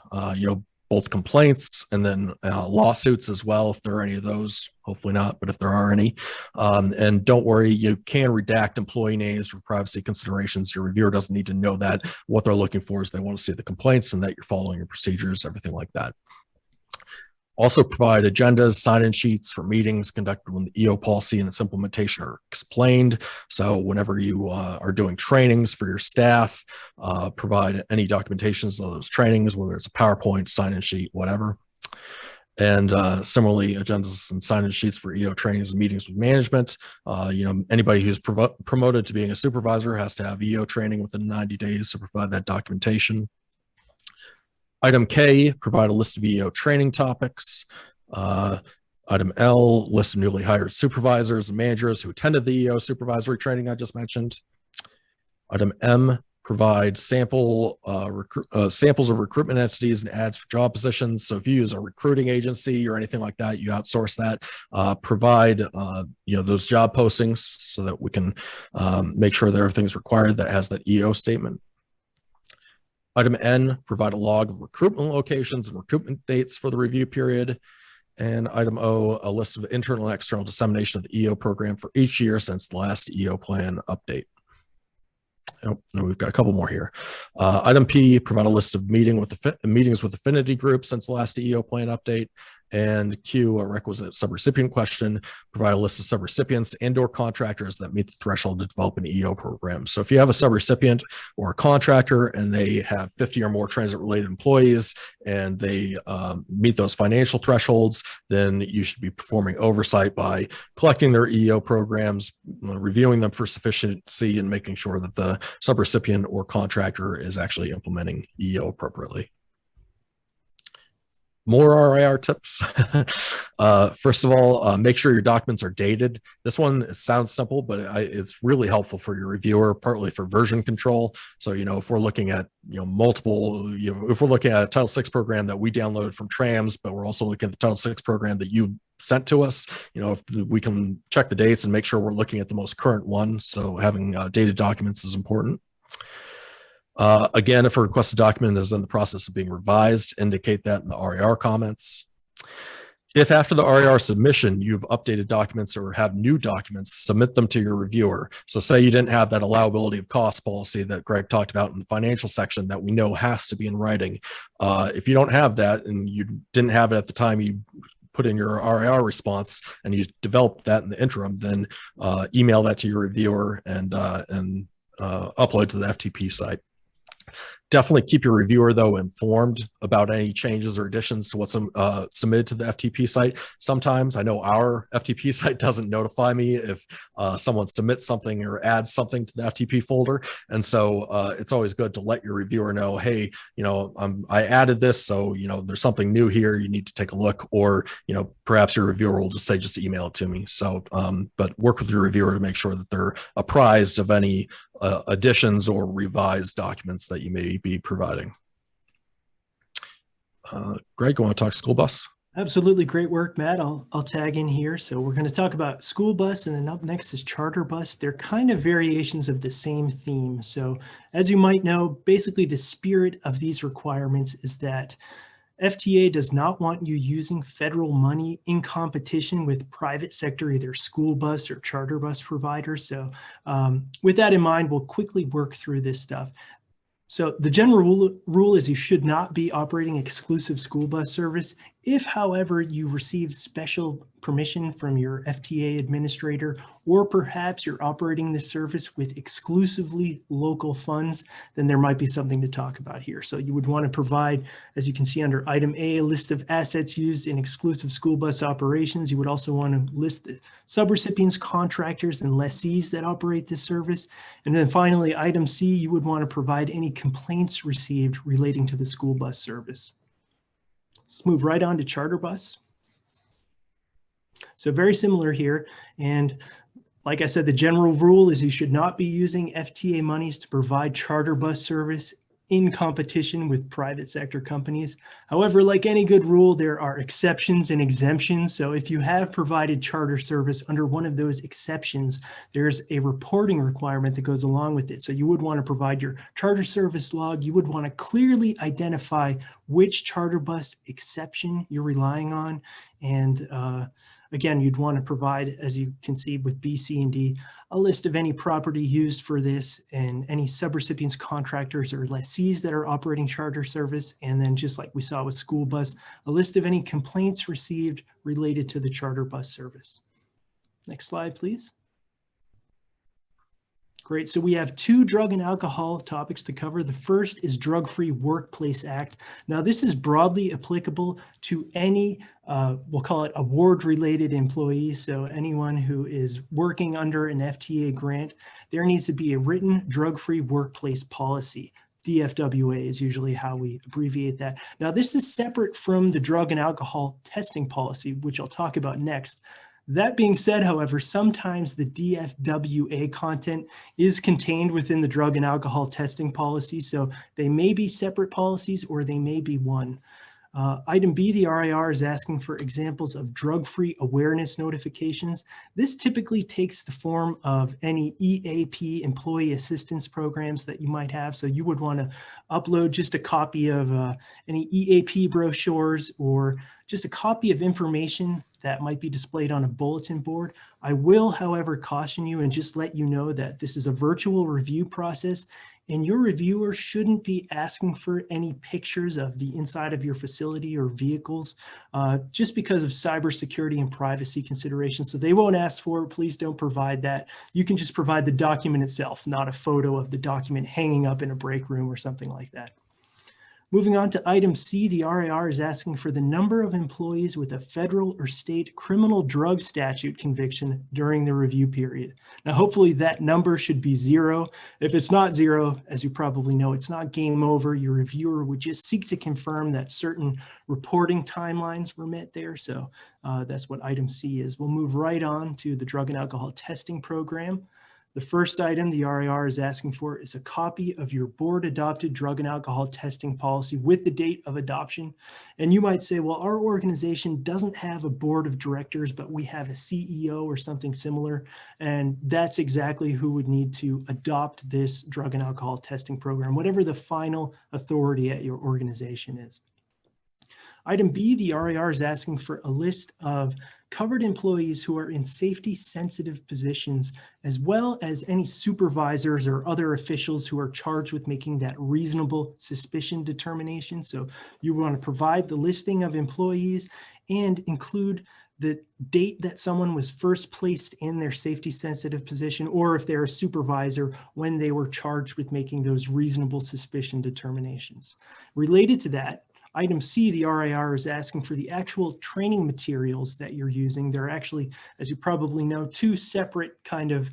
both complaints and then lawsuits as well, if there are any of those. Hopefully not, but if there are any. And don't worry, you can redact employee names for privacy considerations. Your reviewer doesn't need to know that. What they're looking for is they want to see the complaints and that you're following your procedures, everything like that. Also provide agendas, sign-in sheets for meetings conducted when the EO policy and its implementation are explained. So whenever you are doing trainings for your staff, provide any documentations of those trainings, whether it's a PowerPoint, sign-in sheet, whatever. And similarly, agendas and sign-in sheets for EO trainings and meetings with management. Anybody who's promoted to being a supervisor has to have EO training within 90 days, so provide that documentation. Item K, provide a list of EEO training topics. Item L, list of newly hired supervisors and managers who attended the EEO supervisory training I just mentioned. Item M, provide samples of recruitment entities and ads for job positions. So if you use a recruiting agency or anything like that, you outsource that, provide those job postings so that we can make sure that everything's required that has that EEO statement. Item N, provide a log of recruitment locations and recruitment dates for the review period. And item O, a list of internal and external dissemination of the EEO program for each year since the last EEO plan update. Oh, no, we've got a couple more here. Item P, provide a list of meetings with affinity groups since the last EEO plan update. And Q, a requisite subrecipient question, provide a list of subrecipients and/or contractors that meet the threshold to develop an EEO program. So if you have a subrecipient or a contractor and they have 50 or more transit-related employees and they meet those financial thresholds, then you should be performing oversight by collecting their EEO programs, reviewing them for sufficiency, and making sure that the subrecipient or contractor is actually implementing EEO appropriately. More RIR tips. First of all, make sure your documents are dated. This one sounds simple, but it's really helpful for your reviewer, partly for version control. So, if we're looking at, multiple, if we're looking at a Title VI program that we downloaded from TRAMS, but we're also looking at the Title VI program that you sent to us, if we can check the dates and make sure we're looking at the most current one. So having dated documents is important. Again, if a requested document is in the process of being revised, indicate that in the RIR comments. If after the RIR submission, you've updated documents or have new documents, submit them to your reviewer. So say you didn't have that allowability of cost policy that Greg talked about in the financial section that we know has to be in writing. If you don't have that and you didn't have it at the time you put in your RIR response and you developed that in the interim, then email that to your reviewer and upload to the FTP site. Definitely keep your reviewer, though, informed about any changes or additions to what's submitted to the FTP site. Sometimes I know our FTP site doesn't notify me if someone submits something or adds something to the FTP folder. And so it's always good to let your reviewer know, hey, I added this, so, there's something new here. You need to take a look, or, perhaps your reviewer will just say, just email it to me. So, but work with your reviewer to make sure that they're apprised of any additions or revised documents that you may be providing. Greg, you want to talk school bus? Absolutely, great work, Matt. I'll tag in here. So we're going to talk about school bus, and then up next is charter bus. They're kind of variations of the same theme. So as you might know, basically the spirit of these requirements is that FTA does not want you using federal money in competition with private sector, either school bus or charter bus providers. So with that in mind, we'll quickly work through this stuff. So the general rule is you should not be operating exclusive school bus service. If, however, you receive special permission from your FTA administrator, or perhaps you're operating this service with exclusively local funds, then there might be something to talk about here. So you would want to provide, as you can see under item A, a list of assets used in exclusive school bus operations. You would also want to list the subrecipients, contractors, and lessees that operate this service. And then finally, item C, you would want to provide any complaints received relating to the school bus service. Let's move right on to charter bus. So very similar here. And like I said, the general rule is you should not be using FTA monies to provide charter bus service in competition with private sector companies. However, like any good rule, there are exceptions and exemptions. So if you have provided charter service under one of those exceptions, there's a reporting requirement that goes along with it. So you would want to provide your charter service log. You would want to clearly identify which charter bus exception you're relying on. And again, you'd want to provide, as you can see with B, C, and D, a list of any property used for this and any subrecipients, contractors, or lessees that are operating charter service. And then just like we saw with school bus, a list of any complaints received related to the charter bus service. Next slide, please. Great. So we have two drug and alcohol topics to cover. The first is Drug-Free Workplace Act. Now, this is broadly applicable to any, we'll call it award-related employees. So anyone who is working under an FTA grant, there needs to be a written drug-free workplace policy. DFWA is usually how we abbreviate that. Now, this is separate from the drug and alcohol testing policy, which I'll talk about next. That being said, however, sometimes the DFWA content is contained within the drug and alcohol testing policy, so they may be separate policies or they may be one. Item B, the RIR is asking for examples of drug-free awareness notifications. This typically takes the form of any EAP, employee assistance programs that you might have. So you would want to upload just a copy of any EAP brochures or just a copy of information that might be displayed on a bulletin board. I will, however, caution you and just let you know that this is a virtual review process, and your reviewer shouldn't be asking for any pictures of the inside of your facility or vehicles just because of cybersecurity and privacy considerations. So they won't ask for it. Please don't provide that. You can just provide the document itself, not a photo of the document hanging up in a break room or something like that. Moving on to item C, the RAR is asking for the number of employees with a federal or state criminal drug statute conviction during the review period. Now, hopefully that number should be 0. If it's not 0, as you probably know, it's not game over. Your reviewer would just seek to confirm that certain reporting timelines were met there. So that's what item C is. We'll move right on to the drug and alcohol testing program. The first item the RAR is asking for is a copy of your board-adopted drug and alcohol testing policy with the date of adoption. And you might say, well, our organization doesn't have a board of directors, but we have a CEO or something similar. And that's exactly who would need to adopt this drug and alcohol testing program, whatever the final authority at your organization is. Item B, the RAR is asking for a list of covered employees who are in safety-sensitive positions, as well as any supervisors or other officials who are charged with making that reasonable suspicion determination. So you want to provide the listing of employees and include the date that someone was first placed in their safety-sensitive position, or if they're a supervisor, when they were charged with making those reasonable suspicion determinations. Related to that, item C, the RAR is asking for the actual training materials that you're using. There are actually, as you probably know, 2 separate kind of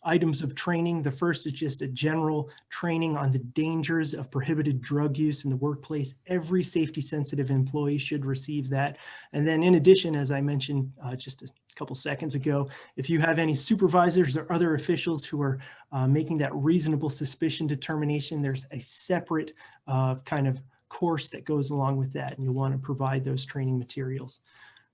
items of training. The first is just a general training on the dangers of prohibited drug use in the workplace. Every safety-sensitive employee should receive that. And then in addition, as I mentioned just a couple seconds ago, if you have any supervisors or other officials who are making that reasonable suspicion determination, there's a separate kind of course that goes along with that, and you'll want to provide those training materials.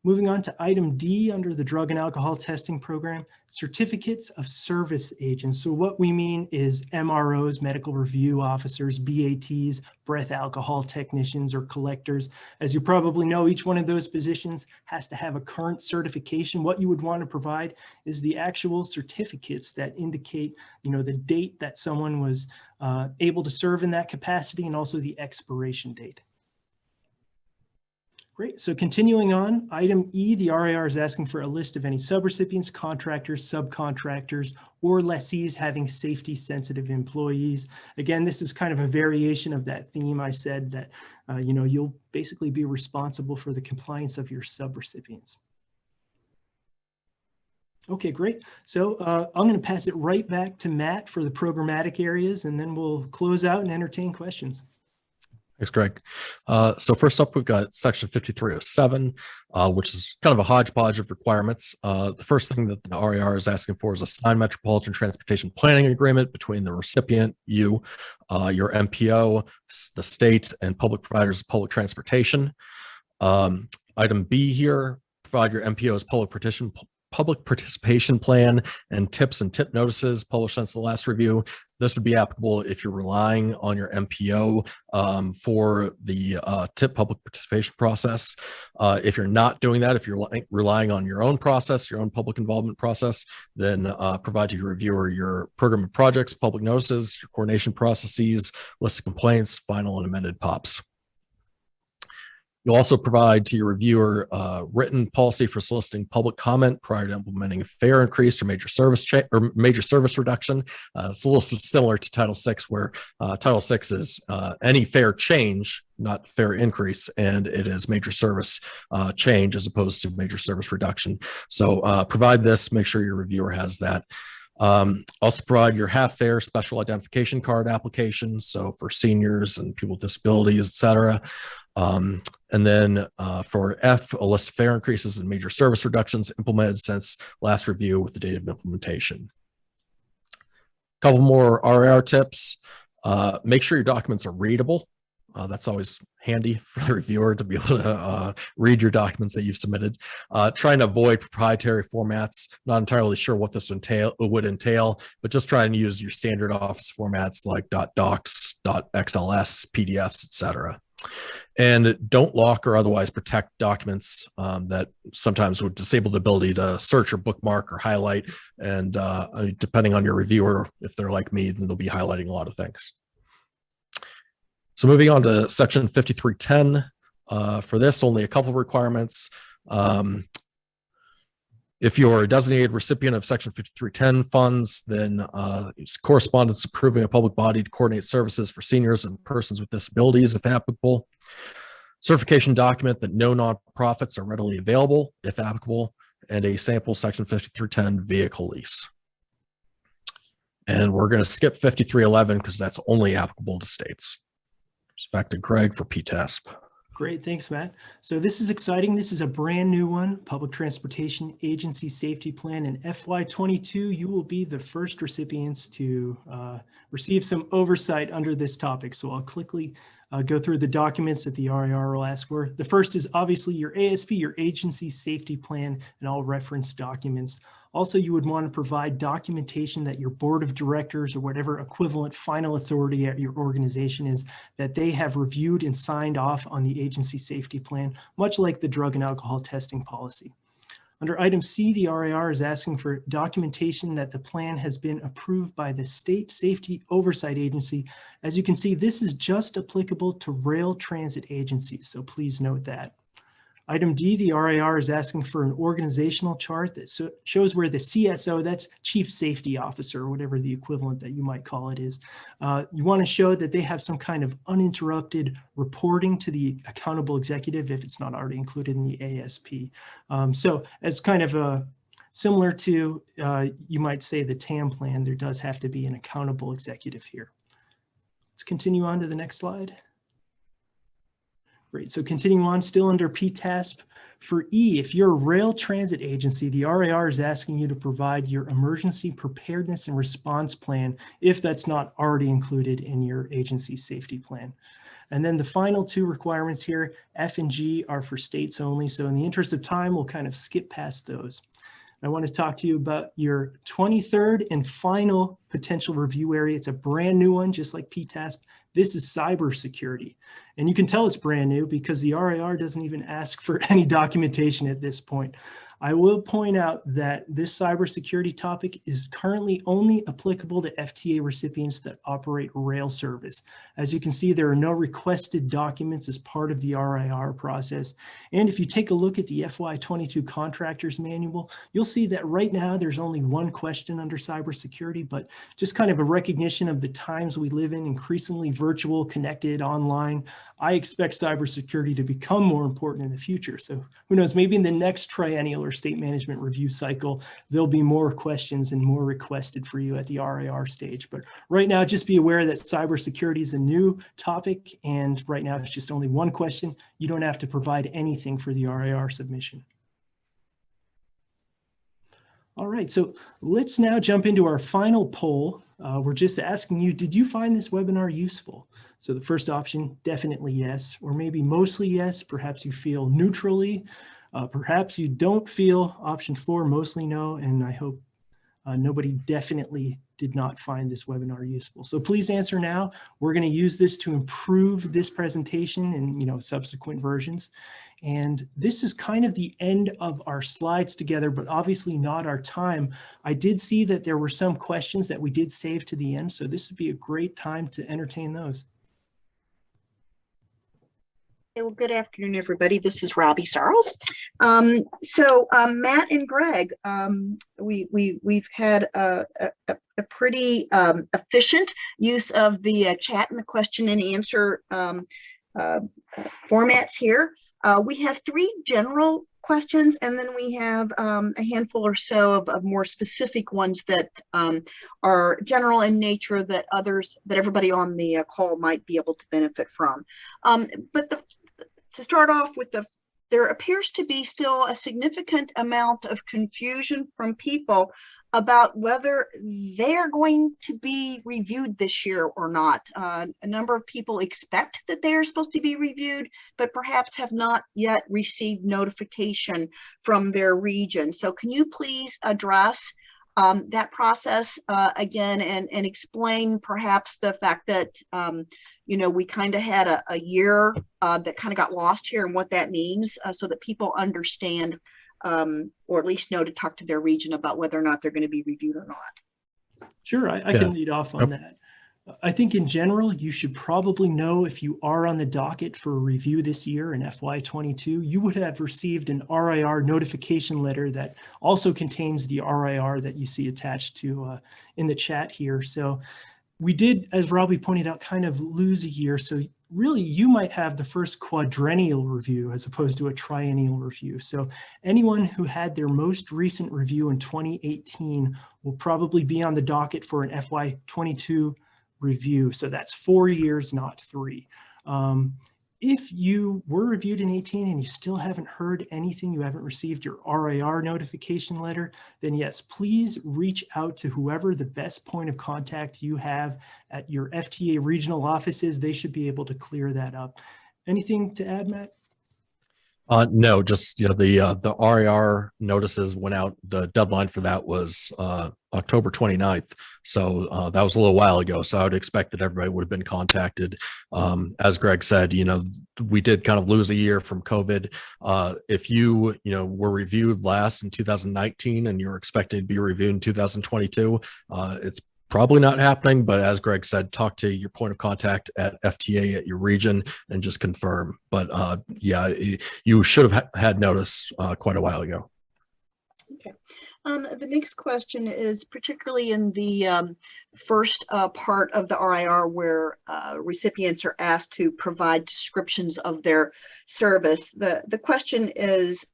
Moving on to item D under the drug and alcohol testing program, certificates of service agents. So what we mean is MROs, medical review officers, BATs, breath alcohol technicians, or collectors. As you probably know, each one of those positions has to have a current certification. What you would want to provide is the actual certificates that indicate, the date that someone was able to serve in that capacity, and also the expiration date. Great. So continuing on, item E, the RAR is asking for a list of any subrecipients, contractors, subcontractors, or lessees having safety-sensitive employees. Again, this is kind of a variation of that theme I said that, you'll basically be responsible for the compliance of your subrecipients. Okay, great. So I'm going to pass it right back to Matt for the programmatic areas, and then we'll close out and entertain questions. Thanks, Greg. So first up, we've got section 5307, which is kind of a hodgepodge of requirements. The first thing that the RAR is asking for is a signed metropolitan transportation planning agreement between the recipient, you, your MPO, the state, and public providers of public transportation. Item B here, provide your MPO's public participation plan and tips and tip notices published since the last review. This would be applicable if you're relying on your MPO for the tip public participation process. If you're not doing that, if you're relying on your own process, your own public involvement process, then provide to your reviewer your program of projects, public notices, your coordination processes, list of complaints, final and amended POPs. You'll also provide to your reviewer written policy for soliciting public comment prior to implementing a fare increase or major service reduction. It's a little similar to Title VI, where Title VI is any fare change, not fare increase, and it is major service change as opposed to major service reduction. So provide this, make sure your reviewer has that. Also provide your half fare special identification card application, so for seniors and people with disabilities, etc. And then for F, a list of fare increases and major service reductions implemented since last review with the date of implementation. A couple more RAR tips. Make sure your documents are readable. That's always handy for the reviewer to be able to read your documents that you've submitted. Trying to avoid proprietary formats. Not entirely sure what this would entail, but just try and use your standard Office formats like .docs, .xls, PDFs, etc. And don't lock or otherwise protect documents that sometimes would disable the ability to search or bookmark or highlight. And depending on your reviewer, if they're like me, then they'll be highlighting a lot of things. So moving on to section 5310, for this, only a couple of requirements. If you're a designated recipient of Section 5310 funds, then it's correspondence approving a public body to coordinate services for seniors and persons with disabilities, if applicable. Certification document that no nonprofits are readily available, if applicable, and a sample Section 5310 vehicle lease. And we're going to skip 5311 because that's only applicable to states. So back to Greg for PTASP. Great, thanks, Matt. So this is exciting. This is a brand new one, Public Transportation Agency Safety Plan. In FY22, you will be the first recipients to receive some oversight under this topic. So I'll quickly go through the documents that the RIR will ask for. The first is obviously your ASP, your Agency Safety Plan, and all reference documents. Also, you would want to provide documentation that your board of directors or whatever equivalent final authority at your organization is, that they have reviewed and signed off on the agency safety plan, much like the drug and alcohol testing policy. Under item C, the RIR is asking for documentation that the plan has been approved by the State Safety Oversight Agency. As you can see, this is just applicable to rail transit agencies, so please note that. Item D, the RIR is asking for an organizational chart that shows where the CSO, that's Chief Safety Officer, or whatever the equivalent that you might call it is. You want to show that they have some kind of uninterrupted reporting to the accountable executive if it's not already included in the ASP. So as kind of a similar to, you might say the TAM plan, there does have to be an accountable executive here. Let's continue on to the next slide. Great, so continuing on, still under PTASP. For E, if you're a rail transit agency, the RIR is asking you to provide your emergency preparedness and response plan if that's not already included in your agency safety plan. And then the final two requirements here, F and G, are for states only. So in the interest of time, we'll kind of skip past those. I want to talk to you about your 23rd and final potential review area. It's a brand new one, just like PTASP. This is cybersecurity. And you can tell it's brand new because the RIR doesn't even ask for any documentation at this point. I will point out that this cybersecurity topic is currently only applicable to FTA recipients that operate rail service. As you can see, there are no requested documents as part of the RIR process. And if you take a look at the FY22 Contractors Manual, you'll see that right now there's only one question under cybersecurity, but just kind of a recognition of the times we live in, increasingly virtual, connected, online. I expect cybersecurity to become more important in the future. So who knows, maybe in the next triennial or state management review cycle, there'll be more questions and more requested for you at the RIR stage. But right now, just be aware that cybersecurity is a new topic. And right now, it's just only one question. You don't have to provide anything for the RIR submission. All right, so let's now jump into our final poll. We're just asking you, did you find this webinar useful? So the first option, definitely yes, or maybe mostly yes. Perhaps you feel neutrally. Perhaps you don't feel option 4, mostly no. And I hope nobody definitely did not find this webinar useful. So please answer now. We're going to use this to improve this presentation in subsequent versions. And this is kind of the end of our slides together, but obviously not our time. I did see that there were some questions that we did save to the end, so this would be a great time to entertain those. Well, good afternoon, everybody. This is Robbie Sarles. Matt and Greg, we've had a pretty efficient use of the chat and the question and answer formats here. We have 3 general questions, and then we have a handful or so of more specific ones that are general in nature that everybody on the call might be able to benefit from. To start off with, there appears to be still a significant amount of confusion from people about whether they are going to be reviewed this year or not. A number of people expect that they are supposed to be reviewed, but perhaps have not yet received notification from their region. So can you please address that process again and explain perhaps the fact that we kind of had a year that kind of got lost here and what that means so that people understand or at least know to talk to their region about whether or not they're going to be reviewed or not. Sure, I can lead off on that. I think in general, you should probably know if you are on the docket for a review this year in FY22, you would have received an RIR notification letter that also contains the RIR that you see attached to in the chat here. So we did, as Robbie pointed out, kind of lose a year. So really, you might have the first quadrennial review as opposed to a triennial review. So anyone who had their most recent review in 2018 will probably be on the docket for an FY22 review. So that's 4 years, not 3. If you were reviewed in 18 and you still haven't heard anything, you haven't received your RIR notification letter, then yes, please reach out to whoever the best point of contact you have at your FTA regional offices. They should be able to clear that up. Anything to add, Matt? No, just, the RIR notices went out. The deadline for that was October 29th. So that was a little while ago. So I would expect that everybody would have been contacted. As Greg said, we did kind of lose a year from COVID. If you were reviewed last in 2019 and you're expected to be reviewed in 2022, it's probably not happening, but as Greg said, talk to your point of contact at FTA at your region and just confirm. But yeah, you should have had notice quite a while ago. Okay. The next question is particularly in the first part of the RIR where recipients are asked to provide descriptions of their service. The question is,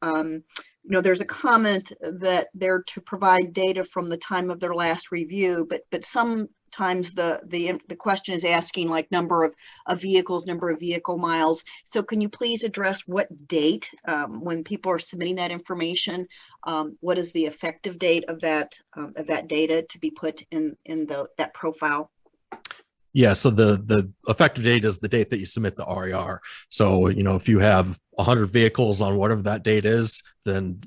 there's a comment that they're to provide data from the time of their last review, but sometimes the question is asking like number of vehicles, number of vehicle miles. So can you please address what date when people are submitting that information? What is the effective date of that data to be put in that profile? Yeah, so the effective date is the date that you submit the RIR. So, if you have 100 vehicles on whatever that date is, then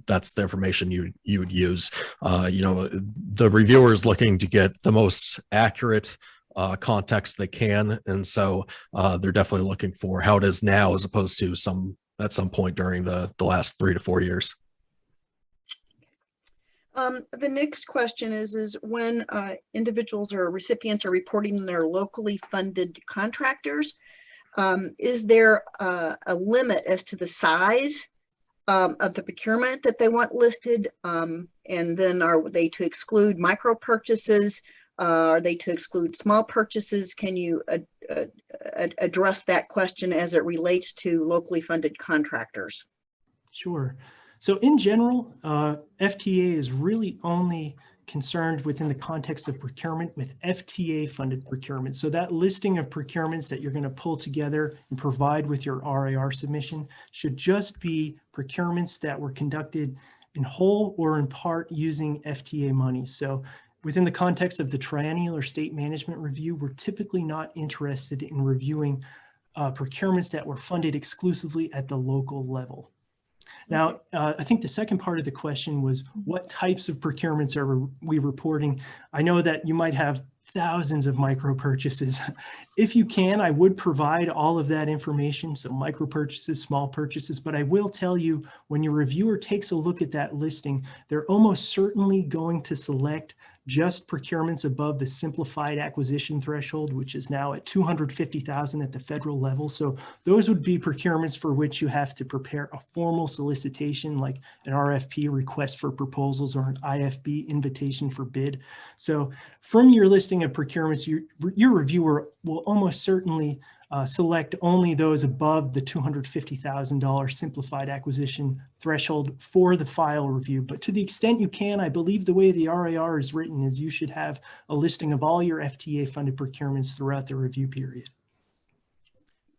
that's the information you would use. The reviewer is looking to get the most accurate context they can. And so they're definitely looking for how it is now as opposed to at some point during the last 3 to 4 years. The next question is when individuals or recipients are reporting their locally funded contractors, is there a limit as to the size of the procurement that they want listed? And then are they to exclude micro purchases? Are they to exclude small purchases? Can you address that question as it relates to locally funded contractors? Sure. So in general, FTA is really only concerned within the context of procurement with FTA funded procurement. So that listing of procurements that you're going to pull together and provide with your RIR submission should just be procurements that were conducted in whole or in part using FTA money. So within the context of the triennial or state management review, we're typically not interested in reviewing procurements that were funded exclusively at the local level. Now, I think the second part of the question was what types of procurements are we reporting? I know that you might have thousands of micro purchases. If you can, I would provide all of that information. So micro purchases, small purchases, but I will tell you when your reviewer takes a look at that listing, they're almost certainly going to select just procurements above the simplified acquisition threshold, which is now at $250,000 at the federal level. So those would be procurements for which you have to prepare a formal solicitation like an RFP, request for proposals, or an IFB, invitation for bid. So from your listing of procurements, your reviewer will almost certainly select only those above the $250,000 simplified acquisition threshold for the file review. But to the extent you can, I believe the way the RIR is written is you should have a listing of all your FTA funded procurements throughout the review period.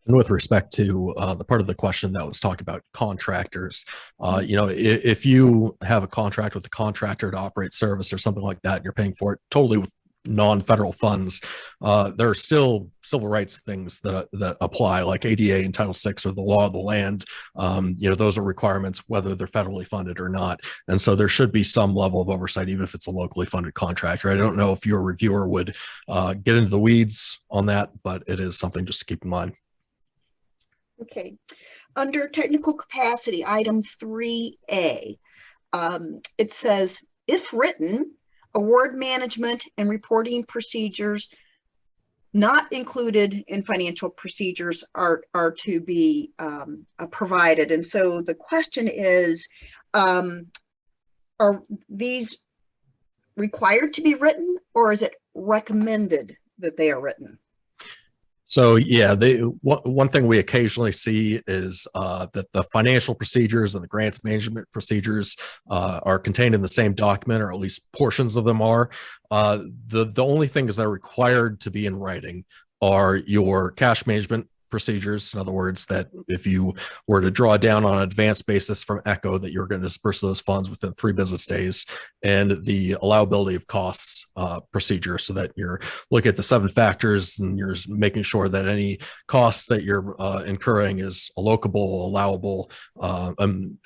And with respect to the part of the question that was talking about contractors, if you have a contract with a contractor to operate service or something like that, and you're paying for it totally with non-federal funds, there are still civil rights things that apply, like ADA and Title VI or the law of the land. Those are requirements whether they're federally funded or not. And so there should be some level of oversight, even if it's a locally funded contractor. I don't know if your reviewer would get into the weeds on that, but it is something just to keep in mind. Okay. Under technical capacity, item 3A, it says, if written, award management and reporting procedures not included in financial procedures are to be provided. And so the question is, are these required to be written, or is it recommended that they are written? So yeah, one thing we occasionally see is that the financial procedures and the grants management procedures are contained in the same document, or at least portions of them are. The only things that are required to be in writing are your cash management procedures. In other words, that if you were to draw down on an advanced basis from ECHO, that you're going to disperse those funds within 3 business days, and the allowability of costs procedure, so that you're looking at the 7 factors and you're making sure that any costs that you're incurring is allocable, allowable,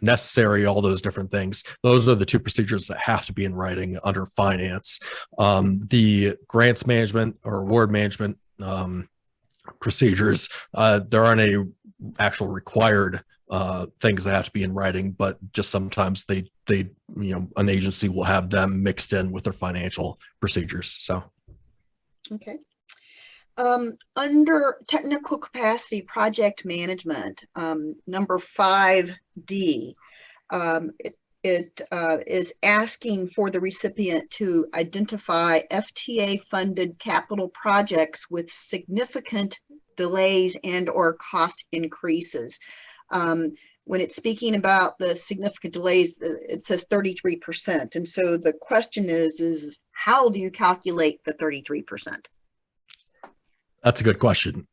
necessary, all those different things. Those are the 2 procedures that have to be in writing under finance. The grants management or award management procedures, there aren't any actual required things that have to be in writing, but just sometimes they an agency will have them mixed in with their financial procedures. So okay. Under technical capacity project management, number 5D, it is asking for the recipient to identify FTA funded capital projects with significant delays and or cost increases. When it's speaking about the significant delays, it says 33%. And so the question is how do you calculate the 33%? that's a good question.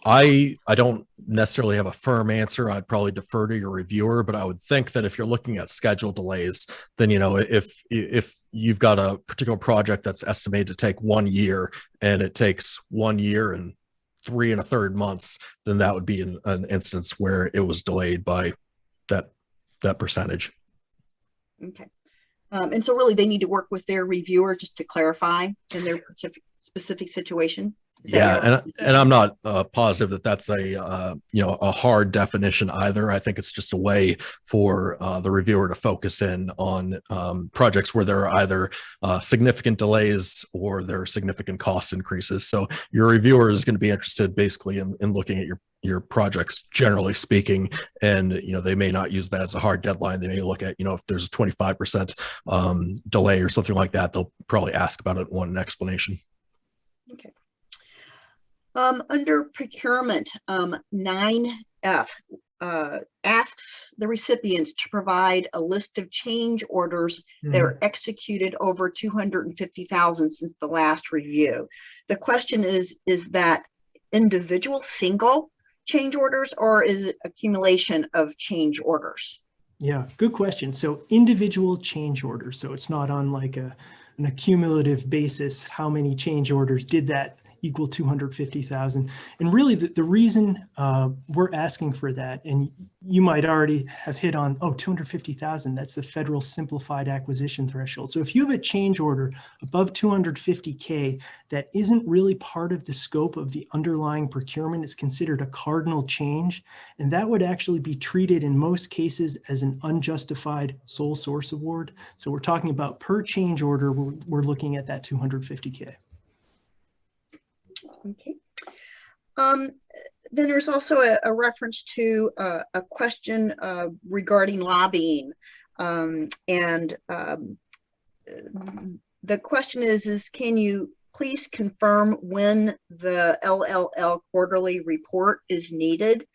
I don't necessarily have a firm answer. I'd probably defer to your reviewer, but I would think that if you're looking at schedule delays, then if you've got a particular project that's estimated to take 1 year and it takes 1 year and 3 1/3 months, then that would be an instance where it was delayed by that percentage. Okay. And so really they need to work with their reviewer just to clarify in their specific situation. Yeah, and I'm not positive that that's a hard definition either. I think it's just a way for the reviewer to focus in on projects where there are either significant delays or there are significant cost increases. So your reviewer is going to be interested basically in looking at your projects generally speaking, and they may not use that as a hard deadline. They may look at if there's a 25% delay or something like that, they'll probably ask about it and want an explanation. Okay. Under procurement, 9F asks the recipients to provide a list of change orders that are executed over 250,000 since the last review. The question is that individual single change orders, or is it accumulation of change orders? Yeah, good question. So individual change orders. So it's not on like an accumulative basis. How many change orders did that equal 250,000? And really the reason we're asking for that, and you might already have hit on, 250,000, that's the federal simplified acquisition threshold. So if you have a change order above 250K that isn't really part of the scope of the underlying procurement, it's considered a cardinal change, and that would actually be treated in most cases as an unjustified sole source award. So we're talking about per change order, we're looking at that 250K. Okay. Then there's also a reference to a question regarding lobbying. The question is can you please confirm when the LLL quarterly report is needed?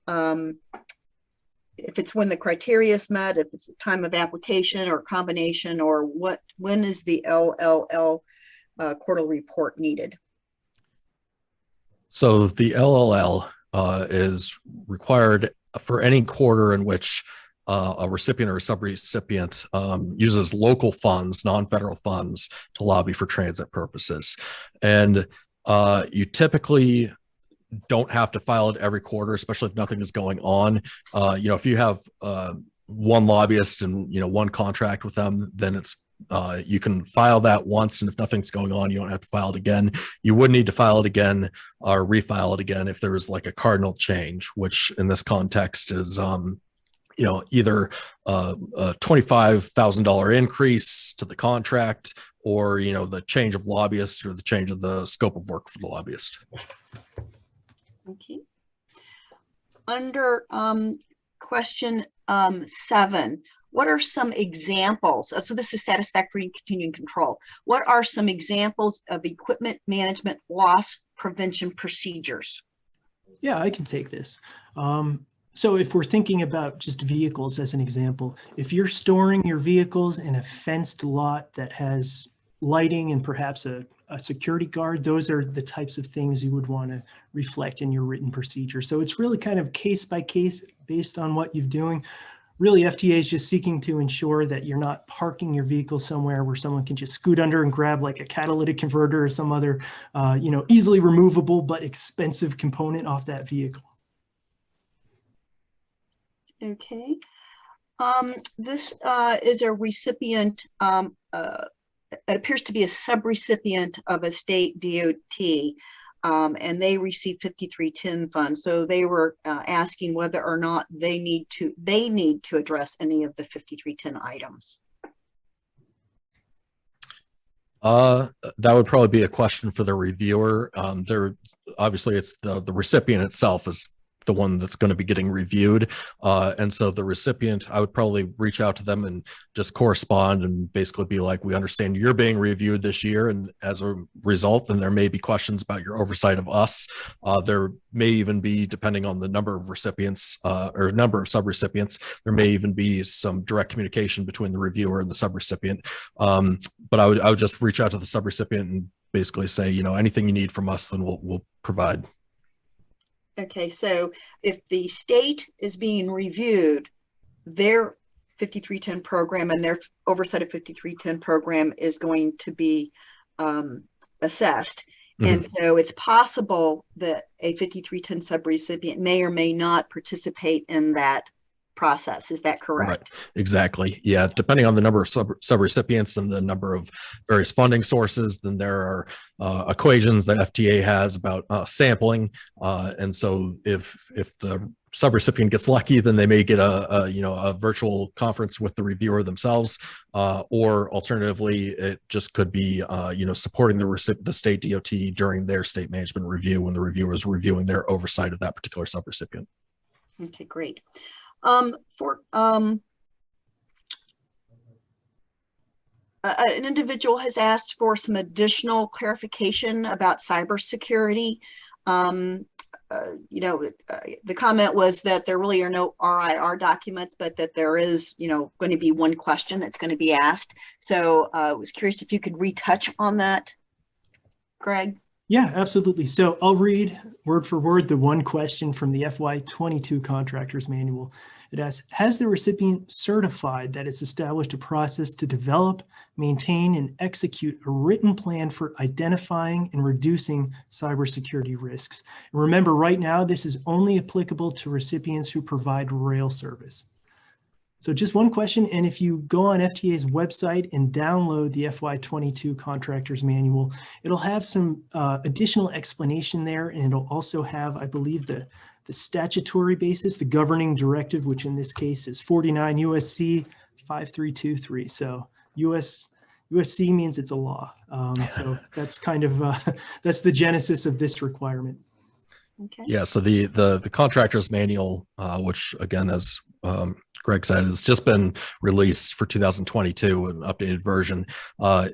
If it's when the criteria is met, if it's the time of application or combination, or when is the LLL quarterly report needed? So the LLL is required for any quarter in which a recipient or a subrecipient uses local funds, non-federal funds, to lobby for transit purposes. And you typically don't have to file it every quarter, especially if nothing is going on. If you have one lobbyist and one contract with them, then it's you can file that once, and if nothing's going on, you don't have to file it again. You would need to file it again or refile it again if there was like a cardinal change, which in this context is either a $25,000 increase to the contract, or, the change of lobbyist, or the change of the scope of work for the lobbyist. Okay. Under question 7, what are some examples? So this is satisfactory and continuing control. What are some examples of equipment management loss prevention procedures? Yeah, I can take this. So if we're thinking about just vehicles as an example, if you're storing your vehicles in a fenced lot that has lighting and perhaps a security guard, those are the types of things you would want to reflect in your written procedure. So it's really kind of case by case based on what you're doing. Really, FTA is just seeking to ensure that you're not parking your vehicle somewhere where someone can just scoot under and grab like a catalytic converter or some other, easily removable but expensive component off that vehicle. Okay. This is a recipient, it appears to be a subrecipient of a state DOT, and they received 5310 funds. So they were asking whether or not they need to address any of the 5310 items. That would probably be a question for the reviewer. Obviously it's the recipient itself is the one that's going to be getting reviewed. And so the recipient, I would probably reach out to them and just correspond and basically be like, we understand you're being reviewed this year. And as a result, then there may be questions about your oversight of us. There may even be, depending on the number of recipients or number of subrecipients, there may even be some direct communication between the reviewer and the subrecipient. But I would just reach out to the subrecipient and basically say, anything you need from us, then we'll provide. Okay, so if the state is being reviewed, their 5310 program and their oversight of 5310 program is going to be assessed. Mm-hmm. And so it's possible that a 5310 subrecipient may or may not participate in that process. Is that correct? Right. Exactly. Yeah. Depending on the number of subrecipients and the number of various funding sources, then there are equations that FTA has about sampling. And so if the subrecipient gets lucky, then they may get a virtual conference with the reviewer themselves, or alternatively, it just could be supporting the state DOT during their state management review when the reviewer is reviewing their oversight of that particular subrecipient. Okay, great. An individual has asked for some additional clarification about cybersecurity. The comment was that there really are no RIR documents, but that there is, going to be one question that's going to be asked. So I was curious if you could retouch on that, Greg. Yeah, absolutely. So I'll read word for word the one question from the FY22 Contractor's Manual. It asks, has the recipient certified that it's established a process to develop, maintain, and execute a written plan for identifying and reducing cybersecurity risks? And remember, right now, this is only applicable to recipients who provide rail service. So just one question, and if you go on FTA's website and download the FY22 Contractor's Manual, it'll have some additional explanation there, and it'll also have, I believe, the statutory basis, the governing directive, which in this case is 49 USC 5323. So USC means it's a law. So that's kind of, that's the genesis of this requirement. Okay. Yeah, so the Contractor's Manual, which again, as Greg said, has just been released for 2022, an updated version.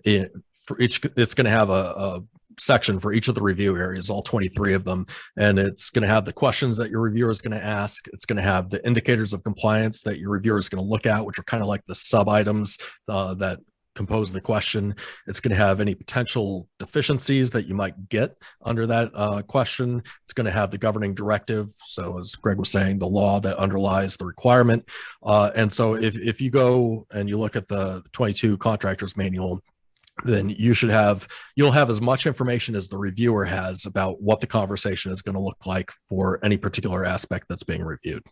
It's going to have a section for each of the review areas, all 23 of them, and it's going to have the questions that your reviewer is going to ask. It's going to have the indicators of compliance that your reviewer is going to look at, which are kind of like the sub items that compose the question. It's going to have any potential deficiencies that you might get under that question. It's going to have the governing directive. So as Greg was saying, the law that underlies the requirement. And so if you go and you look at the 22 Contractor's Manual, then you'll have as much information as the reviewer has about what the conversation is going to look like for any particular aspect that's being reviewed.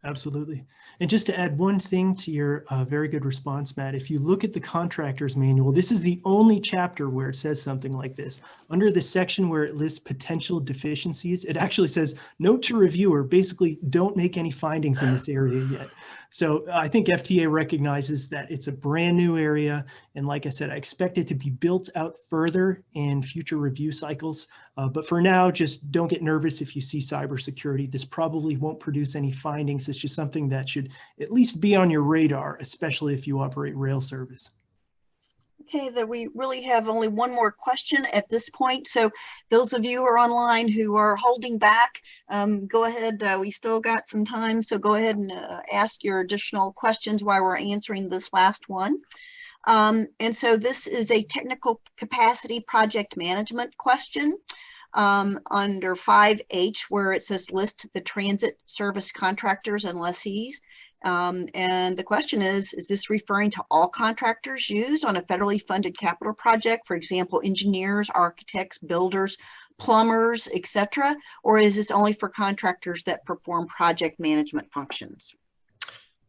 Absolutely. And just to add one thing to your very good response, Matt, if you look at the Contractor's Manual, this is the only chapter where it says something like this. Under the section where it lists potential deficiencies, it actually says, note to reviewer, basically don't make any findings in this area yet. So I think FTA recognizes that it's a brand new area. And like I said, I expect it to be built out further in future review cycles. But for now, just don't get nervous if you see cybersecurity. This probably won't produce any findings. It's just something that should at least be on your radar, especially if you operate rail service. Okay, that we really have only one more question at this point. So those of you who are online who are holding back, go ahead. We still got some time, so go ahead and ask your additional questions while we're answering this last one. And so this is a technical capacity project management question under 5H, where it says list the transit service contractors and lessees. And the question is this referring to all contractors used on a federally funded capital project, for example, engineers, architects, builders, plumbers, etc., or is this only for contractors that perform project management functions?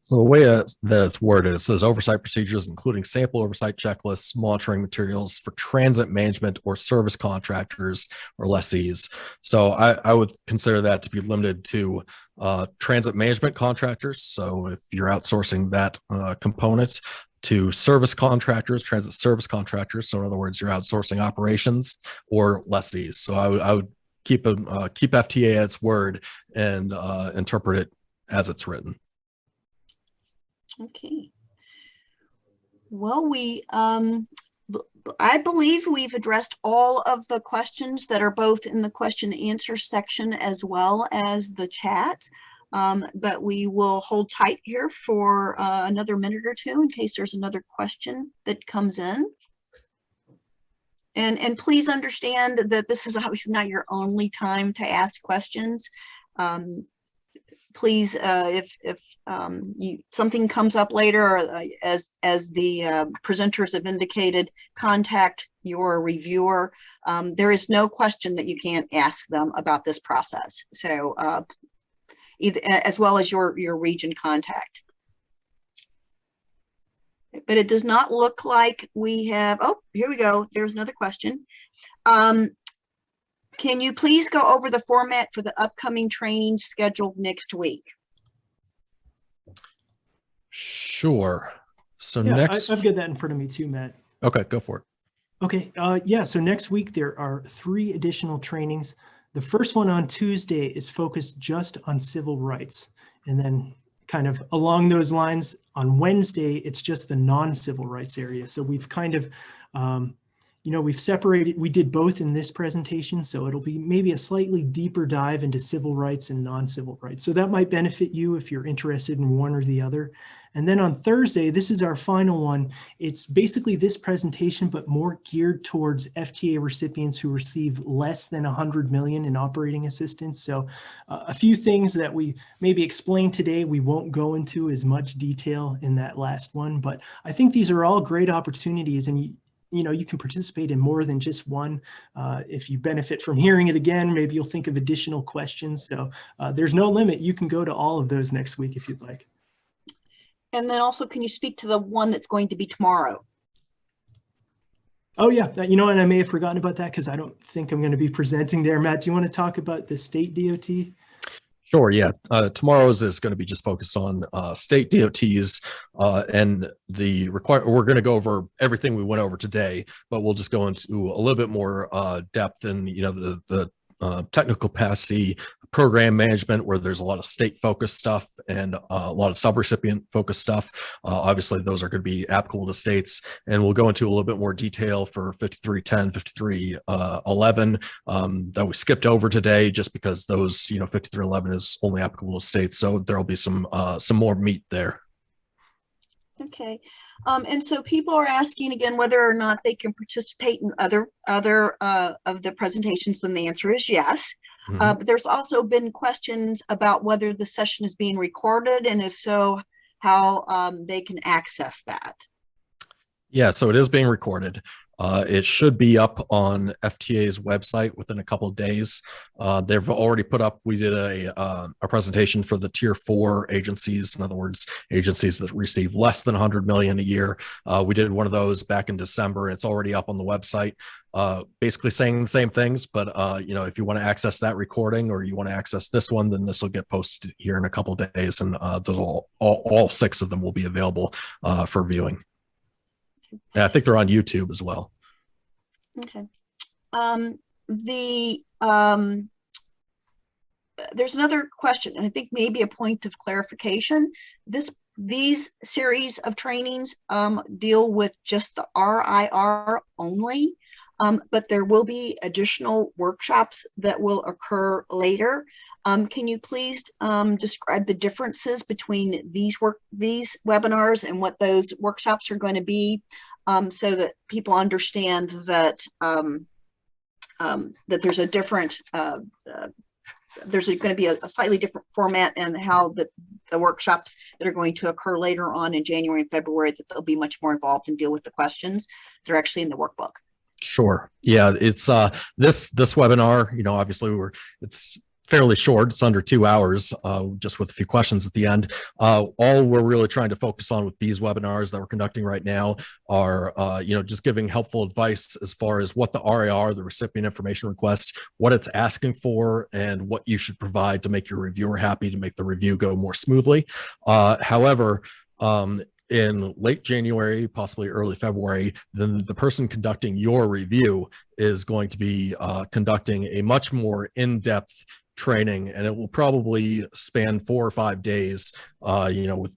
So the way that it's worded, it says oversight procedures, including sample oversight checklists, monitoring materials for transit management or service contractors or lessees. So I would consider that to be limited to transit management contractors. So if you're outsourcing that component, to service contractors, transit service contractors. So in other words, you're outsourcing operations, or lessees. So I would keep FTA at its word and interpret it as it's written. Okay. Well, I believe we've addressed all of the questions that are both in the question and answer section as well as the chat. But we will hold tight here for another minute or two in case there's another question that comes in. And please understand that this is obviously not your only time to ask questions. Please, if something comes up later, or, as the presenters have indicated, contact your reviewer. There is no question that you can't ask them about this process. So either, as well as your region contact. But it does not look like we have, oh, here we go. There's another question. Can you please go over the format for the upcoming training scheduled next week? Sure. So yeah, next, I've got that in front of me too, Matt. Okay, go for it. Okay, yeah, so next week there are 3 additional trainings. The first one on Tuesday is focused just on civil rights. And then kind of along those lines, on Wednesday, it's just the non-civil rights area. So we've kind of, we've separated, we did both in this presentation, so it'll be maybe a slightly deeper dive into civil rights and non-civil rights. So that might benefit you if you're interested in one or the other. And then on Thursday, this is our final one. It's basically this presentation, but more geared towards FTA recipients who receive less than 100 million in operating assistance. So a few things that we maybe explained today, we won't go into as much detail in that last one, but I think these are all great opportunities, and you can participate in more than just one. If you benefit from hearing it again, maybe you'll think of additional questions. So there's no limit. You can go to all of those next week if you'd like. And then also, can you speak to the one that's going to be tomorrow? Oh yeah, and I may have forgotten about that because I don't think I'm going to be presenting there. Matt, do you want to talk about the state DOT? Sure, yeah. Tomorrow's is going to be just focused on state DOTs and the we're going to go over everything we went over today, but we'll just go into a little bit more depth in the technical capacity program management, where there's a lot of state focused stuff and a lot of subrecipient focused stuff. Obviously those are going to be applicable to states, and we'll go into a little bit more detail for 5310, 5311 that we skipped over today just because those 5311 is only applicable to states, so there'll be some more meat there. Okay. And so people are asking again whether or not they can participate in other of the presentations, and the answer is yes. Mm-hmm. But there's also been questions about whether the session is being recorded, and if so, how they can access that. Yeah, so it is being recorded. It should be up on FTA's website within a couple of days. They've already put up, we did a presentation for the tier 4 agencies. In other words, agencies that receive less than 100 million a year. We did one of those back in December. It's already up on the website, basically saying the same things. But if you want to access that recording or you want to access this one, then this will get posted here in a couple of days, and those all 6 of them will be available for viewing. And I think they're on YouTube as well. Okay. There's another question, and I think maybe a point of clarification. These series of trainings deal with just the RIR only, but there will be additional workshops that will occur later. Can you please describe the differences between these webinars and what those workshops are going to be, so that people understand that that there's a different there's going to be a slightly different format, and how the workshops that are going to occur later on in January and February, that they'll be much more involved and deal with the questions that are actually in the workbook. Sure. Yeah, it's this webinar, obviously it's fairly short. It's under 2 hours, just with a few questions at the end. All we're really trying to focus on with these webinars that we're conducting right now are, just giving helpful advice as far as what the RIR, the Recipient Information Request, what it's asking for, and what you should provide to make your reviewer happy, to make the review go more smoothly. However, in late January, possibly early February, then the person conducting your review is going to be conducting a much more in-depth training, and it will probably span 4 or 5 days, with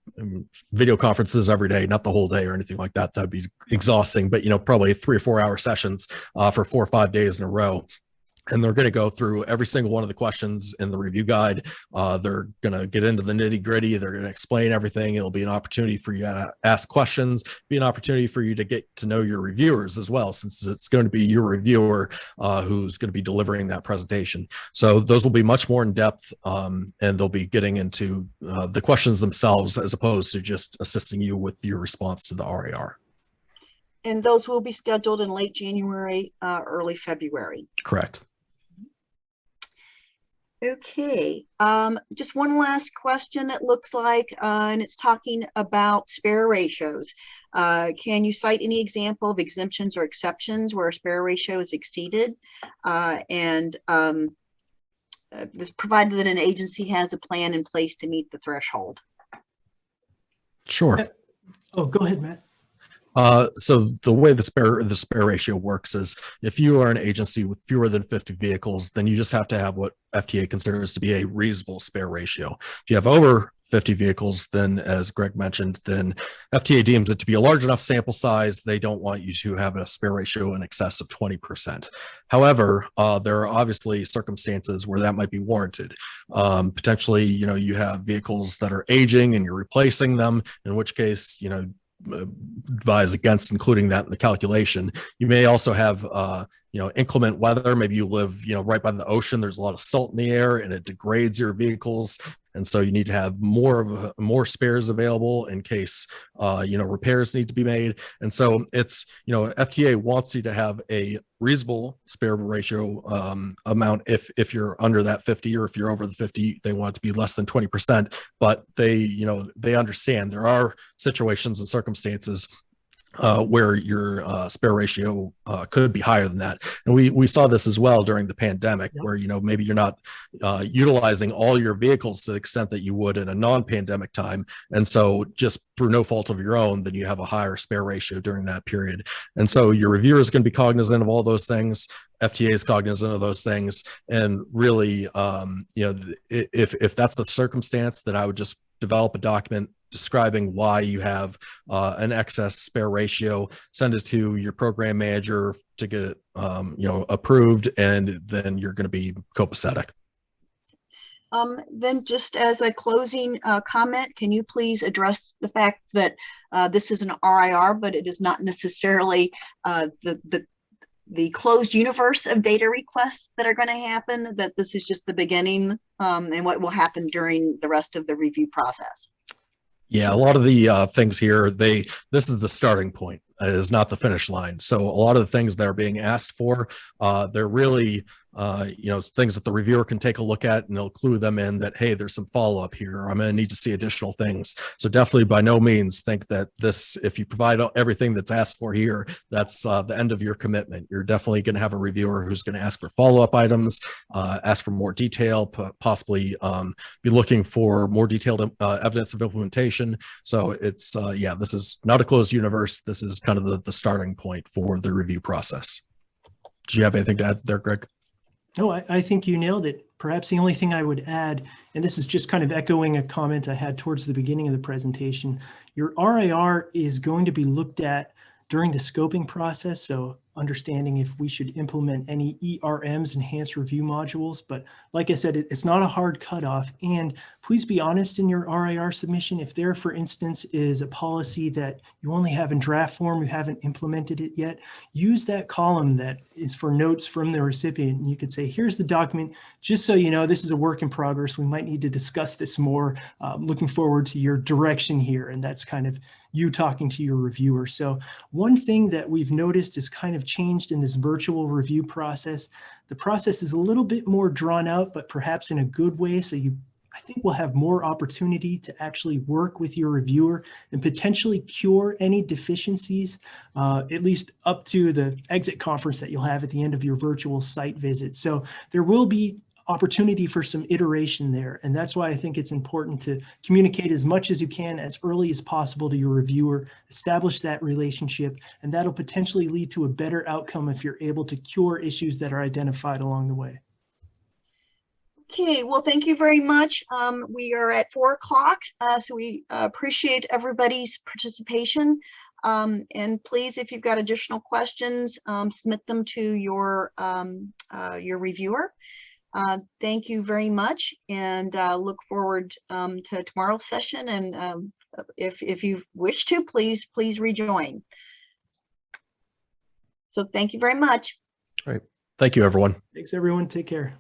video conferences every day, not the whole day or anything like that. That'd be exhausting, but probably 3 or 4 hour sessions for 4 or 5 days in a row. And they're going to go through every single one of the questions in the review guide. They're going to get into the nitty gritty. They're going to explain everything. It'll be an opportunity for you to ask questions, be an opportunity for you to get to know your reviewers as well, since it's going to be your reviewer who's going to be delivering that presentation. So those will be much more in depth, and they'll be getting into the questions themselves, as opposed to just assisting you with your response to the RAR. And those will be scheduled in late January, early February. Correct. Okay, just one last question, it looks like, and it's talking about spare ratios. Can you cite any example of exemptions or exceptions where a spare ratio is exceeded? And this provided that an agency has a plan in place to meet the threshold. Sure. Oh, go ahead, Matt. So the way the spare ratio works is, if you are an agency with fewer than 50 vehicles, then you just have to have what FTA considers to be a reasonable spare ratio. If you have over 50 vehicles, then, as Greg mentioned, then FTA deems it to be a large enough sample size. They don't want you to have a spare ratio in excess of 20%. However, there are obviously circumstances where that might be warranted. Potentially, you have vehicles that are aging and you're replacing them, in which case, advise against including that in the calculation. You may also have inclement weather. Maybe you live right by the ocean. There's a lot of salt in the air and it degrades your vehicles, and so you need to have more spares available in case repairs need to be made. And so it's FTA wants you to have a reasonable spare ratio amount. If you're under that 50, or if you're over the 50, they want it to be less than 20%. But they understand there are situations and circumstances where your spare ratio could be higher than that. And we saw this as well during the pandemic, yep, where maybe you're not utilizing all your vehicles to the extent that you would in a non-pandemic time, and so just through no fault of your own, then you have a higher spare ratio during that period. And so your reviewer is going to be cognizant of all those things. FTA is cognizant of those things, and really, if that's the circumstance, then I would just develop a document describing why you have an excess spare ratio, send it to your program manager to get it approved, and then you're going to be copacetic. Then just as a closing comment, can you please address the fact that this is an RIR, but it is not necessarily the closed universe of data requests that are going to happen, that this is just the beginning, and what will happen during the rest of the review process? Yeah, a lot of the things here, this is the starting point. is not the finish line. So a lot of the things that are being asked for, they're really things that the reviewer can take a look at, and they'll clue them in that, hey, there's some follow-up here, or I'm going to need to see additional things. So definitely by no means think that this, if you provide everything that's asked for here, that's the end of your commitment. You're definitely going to have a reviewer who's going to ask for follow-up items, ask for more detail, possibly be looking for more detailed evidence of implementation. So it's, this is not a closed universe. This is kind of the starting point for the review process. Do you have anything to add there, Greg? No, I think you nailed it. Perhaps the only thing I would add, and this is just kind of echoing a comment I had towards the beginning of the presentation, your RIR is going to be looked at during the scoping process. So understanding if we should implement any ERMs, enhanced review modules. But like I said, it's not a hard cutoff. And please be honest in your RIR submission. If there, for instance, is a policy that you only have in draft form, you haven't implemented it yet, use that column that is for notes from the recipient. And you could say, here's the document, just so you know, this is a work in progress. We might need to discuss this more. Looking forward to your direction here. And that's kind of you talking to your reviewer. So one thing that we've noticed is kind of changed in this virtual review process. The process is a little bit more drawn out, but perhaps in a good way. So I think we'll have more opportunity to actually work with your reviewer and potentially cure any deficiencies, at least up to the exit conference that you'll have at the end of your virtual site visit. So there will be opportunity for some iteration there. And that's why I think it's important to communicate as much as you can as early as possible to your reviewer, establish that relationship, and that'll potentially lead to a better outcome if you're able to cure issues that are identified along the way. Okay, well, thank you very much. We are at 4 o'clock, so we appreciate everybody's participation. And please, if you've got additional questions, submit them to your reviewer. Thank you very much, and look forward to tomorrow's session. And if you wish to, please rejoin. So thank you very much. All right. Thank you, everyone. Thanks, everyone. Take care.